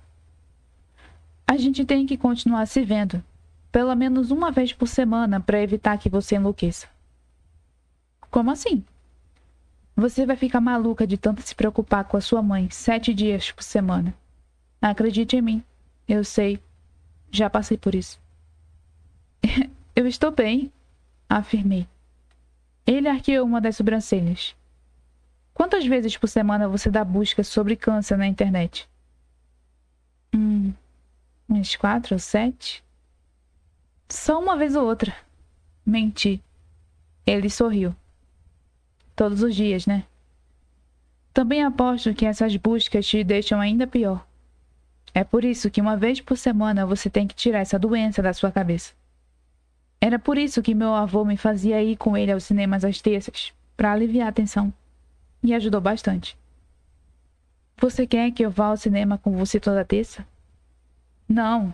A gente tem que continuar se vendo, pelo menos uma vez por semana, para evitar que você enlouqueça. Como assim? Você vai ficar maluca de tanto se preocupar com a sua mãe 7 dias por semana. Acredite em mim. Eu sei. Já passei por isso. Eu estou bem, afirmei. Ele arqueou uma das sobrancelhas. Quantas vezes por semana você dá busca sobre câncer na internet? Umas 4 ou 7? Só uma vez ou outra. Menti. Ele sorriu. Todos os dias, né? Também aposto que essas buscas te deixam ainda pior. É por isso que uma vez por semana você tem que tirar essa doença da sua cabeça. Era por isso que meu avô me fazia ir com ele aos cinemas às terças, para aliviar a tensão. E ajudou bastante. Você quer que eu vá ao cinema com você toda terça? Não.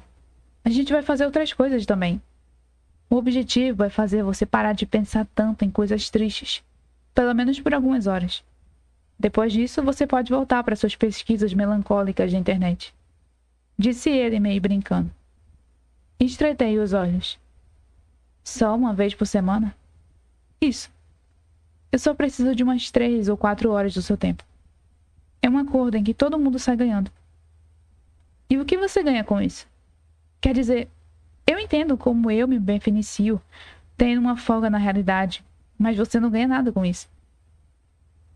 A gente vai fazer outras coisas também. O objetivo é fazer você parar de pensar tanto em coisas tristes. Pelo menos por algumas horas. Depois disso, você pode voltar para suas pesquisas melancólicas de internet. Disse ele meio brincando. Estreitei os olhos. Só uma vez por semana? Isso. Eu só preciso de umas 3 ou 4 horas do seu tempo. É um acordo em que todo mundo sai ganhando. E o que você ganha com isso? Quer dizer, eu entendo como eu me beneficio tendo uma folga na realidade, mas você não ganha nada com isso.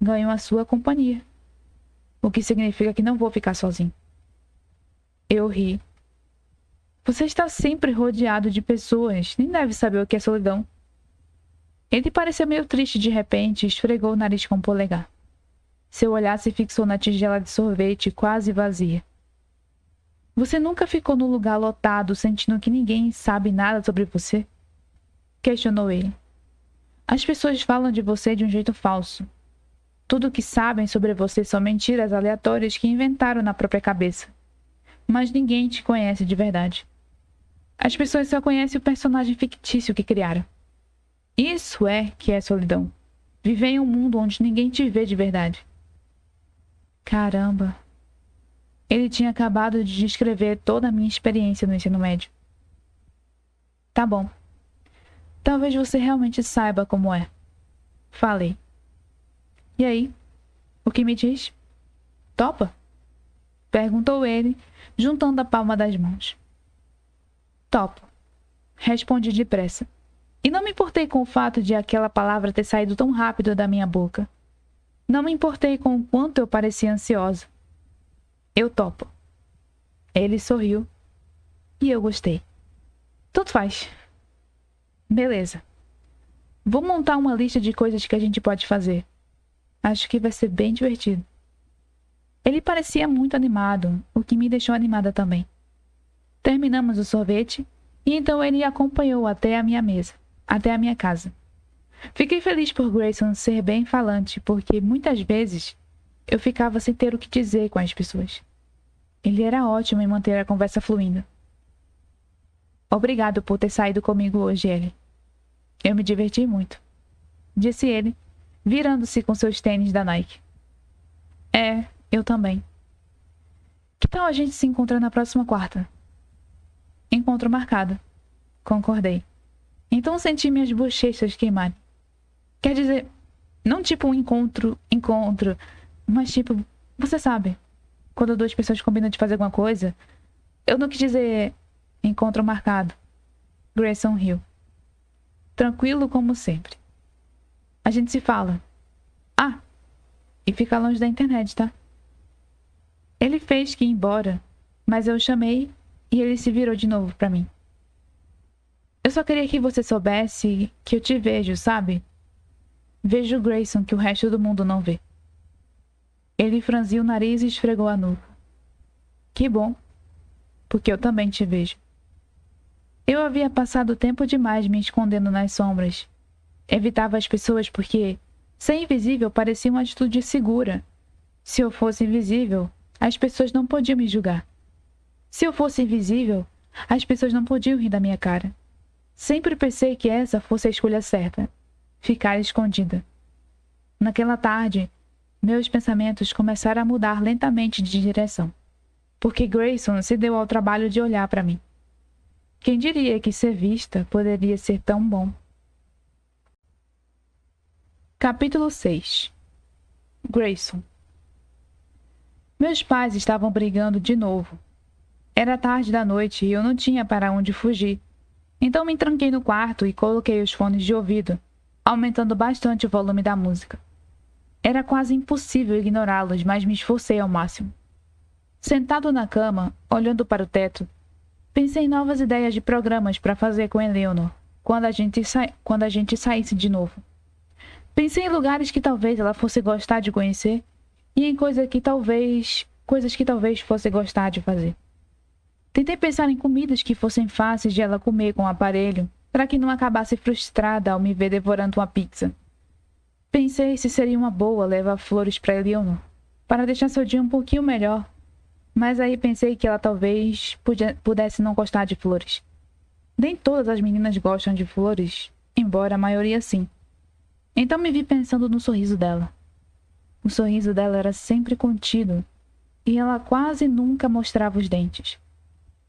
Ganho a sua companhia, o que significa que não vou ficar sozinho. Eu ri. Você está sempre rodeado de pessoas, nem deve saber o que é solidão. Ele pareceu meio triste de repente e esfregou o nariz com o polegar. Seu olhar se fixou na tigela de sorvete quase vazia. Você nunca ficou num lugar lotado sentindo que ninguém sabe nada sobre você? Questionou ele. As pessoas falam de você de um jeito falso. Tudo o que sabem sobre você são mentiras aleatórias que inventaram na própria cabeça. mas ninguém te conhece de verdade. As pessoas só conhecem o personagem fictício que criaram. Isso é que é solidão. Viver em um mundo onde ninguém te vê de verdade. Caramba! Ele tinha acabado de descrever toda a minha experiência no ensino médio. Tá bom. Talvez você realmente saiba como é. Falei. E aí? O que me diz? Topa? Perguntou ele, juntando a palma das mãos. Topo. Respondi depressa. E não me importei com o fato de aquela palavra ter saído tão rápido da minha boca. Não me importei com o quanto eu parecia ansiosa. Eu topo. Ele sorriu. E eu gostei. Tudo faz. Beleza. Vou montar uma lista de coisas que a gente pode fazer. Acho que vai ser bem divertido. Ele parecia muito animado, o que me deixou animada também. Terminamos o sorvete e então ele acompanhou até a minha mesa, até a minha casa. Fiquei feliz por Grayson ser bem falante, porque muitas vezes eu ficava sem ter o que dizer com as pessoas. Ele era ótimo em manter a conversa fluindo. Obrigado por ter saído comigo hoje, Ellie. Eu me diverti muito, disse ele, virando-se com seus tênis da Nike. Eu também. Que tal a gente se encontrar na próxima quarta? Encontro marcado. Concordei. Então senti minhas bochechas queimarem. Quer dizer, não tipo um encontro, mas tipo, você sabe, quando duas pessoas combinam de fazer alguma coisa, eu não quis dizer encontro marcado. Grayson riu. Tranquilo como sempre. A gente se fala. E fica longe da internet, tá? Ele fez que ia embora, mas eu o chamei e ele se virou de novo pra mim. Eu só queria que você soubesse que eu te vejo, sabe? Vejo o Grayson que o resto do mundo não vê. Ele franziu o nariz e esfregou a nuca. Que bom, porque eu também te vejo. Eu havia passado tempo demais me escondendo nas sombras. Evitava as pessoas porque ser invisível parecia uma atitude segura. Se eu fosse invisível, as pessoas não podiam me julgar. Se eu fosse invisível, as pessoas não podiam rir da minha cara. Sempre pensei que essa fosse a escolha certa. Ficar escondida. Naquela tarde, meus pensamentos começaram a mudar lentamente de direção, porque Grayson se deu ao trabalho de olhar para mim. Quem diria que ser vista poderia ser tão bom? Capítulo 6. Grayson. Meus pais estavam brigando de novo. Era tarde da noite e eu não tinha para onde fugir. Então me tranquei no quarto e coloquei os fones de ouvido, aumentando bastante o volume da música. Era quase impossível ignorá-los, mas me esforcei ao máximo. Sentado na cama, olhando para o teto, pensei em novas ideias de programas para fazer com Eleanor quando a gente saísse de novo. Pensei em lugares que talvez ela fosse gostar de conhecer e em coisas que talvez fosse gostar de fazer. Tentei pensar em comidas que fossem fáceis de ela comer com o aparelho, para que não acabasse frustrada ao me ver devorando uma pizza. Pensei se seria uma boa levar flores para Eleanor, para deixar seu dia um pouquinho melhor, mas aí pensei que ela talvez pudesse não gostar de flores. Nem todas as meninas gostam de flores, embora a maioria sim. Então me vi pensando no sorriso dela. O sorriso dela era sempre contido, e ela quase nunca mostrava os dentes.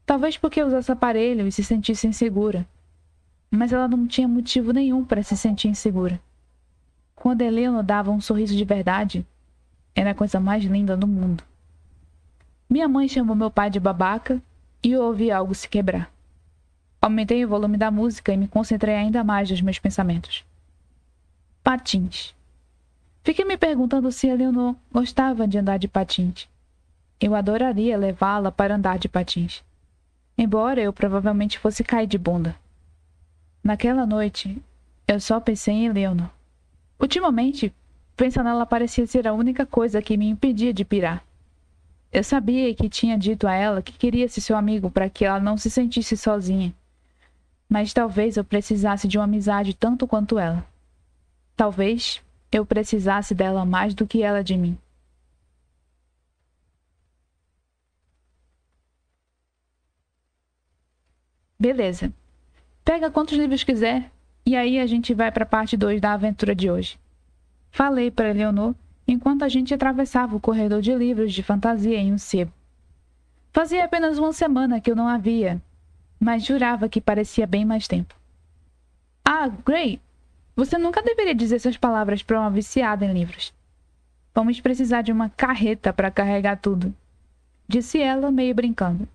Talvez porque usasse aparelho e se sentisse insegura. Mas ela não tinha motivo nenhum para se sentir insegura. Quando Eleanor dava um sorriso de verdade, era a coisa mais linda do mundo. Minha mãe chamou meu pai de babaca e eu ouvi algo se quebrar. Aumentei o volume da música e me concentrei ainda mais nos meus pensamentos. Patins. Fiquei me perguntando se Eleanor gostava de andar de patins. Eu adoraria levá-la para andar de patins, embora eu provavelmente fosse cair de bunda. Naquela noite, eu só pensei em Eleanor. Ultimamente, pensar nela parecia ser a única coisa que me impedia de pirar. Eu sabia que tinha dito a ela que queria ser seu amigo para que ela não se sentisse sozinha. Mas talvez eu precisasse de uma amizade tanto quanto ela. Talvez eu precisasse dela mais do que ela de mim. Beleza. Pega quantos livros quiser, e aí a gente vai para a parte 2 da aventura de hoje. Falei para Eleanor enquanto a gente atravessava o corredor de livros de fantasia em um sebo. Fazia apenas uma semana que eu não a via, mas jurava que parecia bem mais tempo. Ah, Gray, você nunca deveria dizer essas palavras para uma viciada em livros. Vamos precisar de uma carreta para carregar tudo, disse ela meio brincando.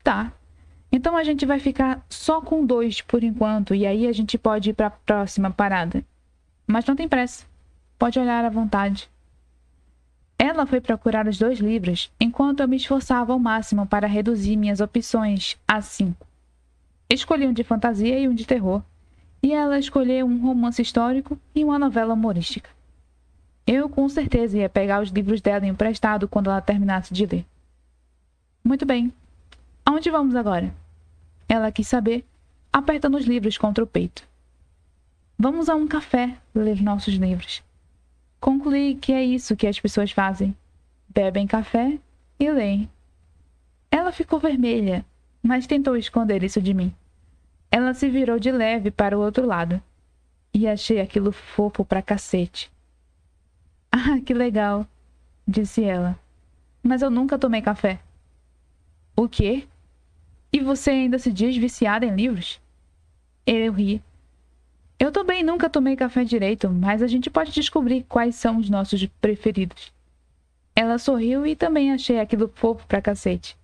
Tá, então a gente vai ficar só com 2 por enquanto e aí a gente pode ir para a próxima parada. Mas não tem pressa, pode olhar à vontade. Ela foi procurar os 2 livros enquanto eu me esforçava ao máximo para reduzir minhas opções a 5. Escolhi um de fantasia e um de terror, e ela escolheu um romance histórico e uma novela humorística. Eu com certeza ia pegar os livros dela emprestado quando ela terminasse de ler. Muito bem. Aonde vamos agora? Ela quis saber, apertando os livros contra o peito. Vamos a um café ler nossos livros. Concluí que é isso que as pessoas fazem. Bebem café e leem. Ela ficou vermelha, mas tentou esconder isso de mim. Ela se virou de leve para o outro lado. E achei aquilo fofo pra cacete. Ah, que legal, disse ela. Mas eu nunca tomei café. O quê? E você ainda se diz viciada em livros? Eu ri. Eu também nunca tomei café direito, mas a gente pode descobrir quais são os nossos preferidos. Ela sorriu e também achei aquilo fofo pra cacete.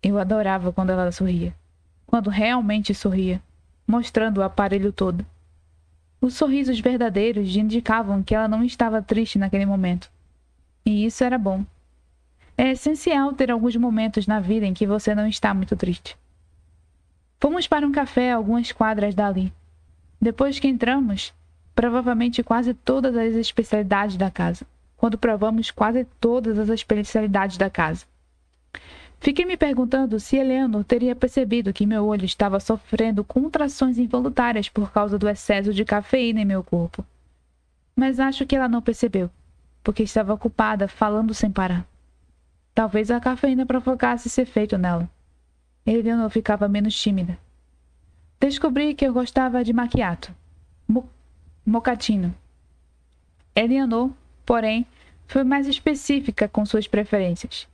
Eu adorava quando ela sorria. Quando realmente sorria, mostrando o aparelho todo. Os sorrisos verdadeiros indicavam que ela não estava triste naquele momento. E isso era bom. É essencial ter alguns momentos na vida em que você não está muito triste. Fomos para um café a algumas quadras dali. Depois que entramos, provavelmente quase todas as especialidades da casa. Quando provamos quase todas as especialidades da casa. Fiquei me perguntando se Eleanor teria percebido que meu olho estava sofrendo contrações involuntárias por causa do excesso de cafeína em meu corpo. Mas acho que ela não percebeu, porque estava ocupada falando sem parar. Talvez a cafeína provocasse esse efeito nela. Eleanor ficava menos tímida. Descobri que eu gostava de macchiato, mocatino. Eleanor, porém, foi mais específica com suas preferências.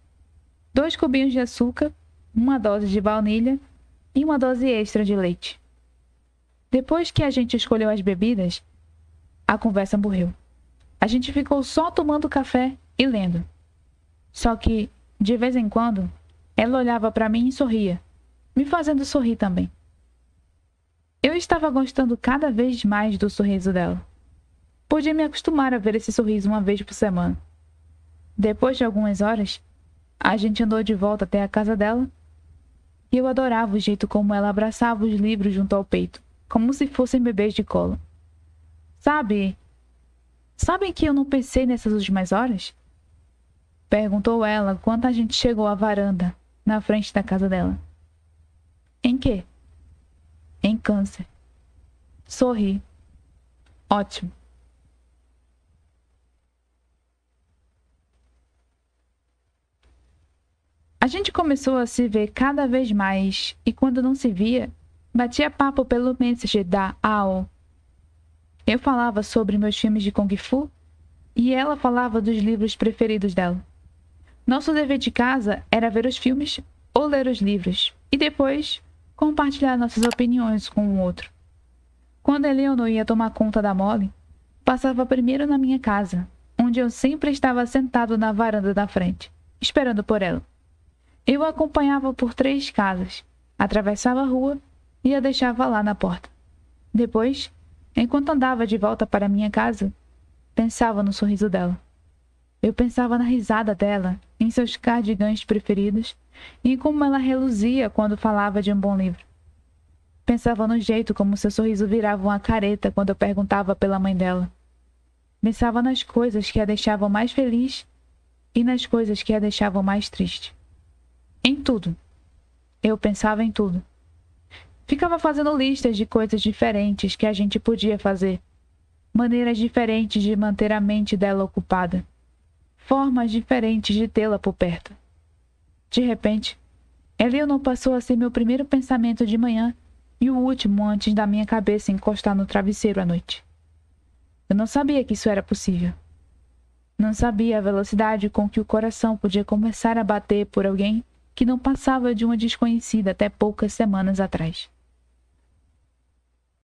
2 cubinhos de açúcar, uma dose de baunilha e uma dose extra de leite. Depois que a gente escolheu as bebidas, a conversa morreu. A gente ficou só tomando café e lendo. Só que, de vez em quando, ela olhava para mim e sorria, me fazendo sorrir também. Eu estava gostando cada vez mais do sorriso dela. Podia me acostumar a ver esse sorriso uma vez por semana. Depois de algumas horas, a gente andou de volta até a casa dela e eu adorava o jeito como ela abraçava os livros junto ao peito, como se fossem bebês de colo. Sabem que eu não pensei nessas últimas horas? Perguntou ela quando a gente chegou à varanda, na frente da casa dela. Em quê? Em câncer. Sorri. Ótimo. A gente começou a se ver cada vez mais e quando não se via, batia papo pelo Messenger da AOL. Eu falava sobre meus filmes de Kung Fu e ela falava dos livros preferidos dela. Nosso dever de casa era ver os filmes ou ler os livros e depois compartilhar nossas opiniões com o outro. Quando Eleanor ia tomar conta da Molly, passava primeiro na minha casa, onde eu sempre estava sentado na varanda da frente, esperando por ela. Eu a acompanhava por 3 casas, atravessava a rua e a deixava lá na porta. Depois, enquanto andava de volta para minha casa, pensava no sorriso dela. Eu pensava na risada dela, em seus cardigans preferidos e em como ela reluzia quando falava de um bom livro. Pensava no jeito como seu sorriso virava uma careta quando eu perguntava pela mãe dela. Pensava nas coisas que a deixavam mais feliz e nas coisas que a deixavam mais triste. Em tudo. Eu pensava em tudo. Ficava fazendo listas de coisas diferentes que a gente podia fazer. Maneiras diferentes de manter a mente dela ocupada. Formas diferentes de tê-la por perto. De repente, Eleanor passou a ser meu primeiro pensamento de manhã e o último antes da minha cabeça encostar no travesseiro à noite. Eu não sabia que isso era possível. Não sabia a velocidade com que o coração podia começar a bater por alguém que não passava de uma desconhecida até poucas semanas atrás.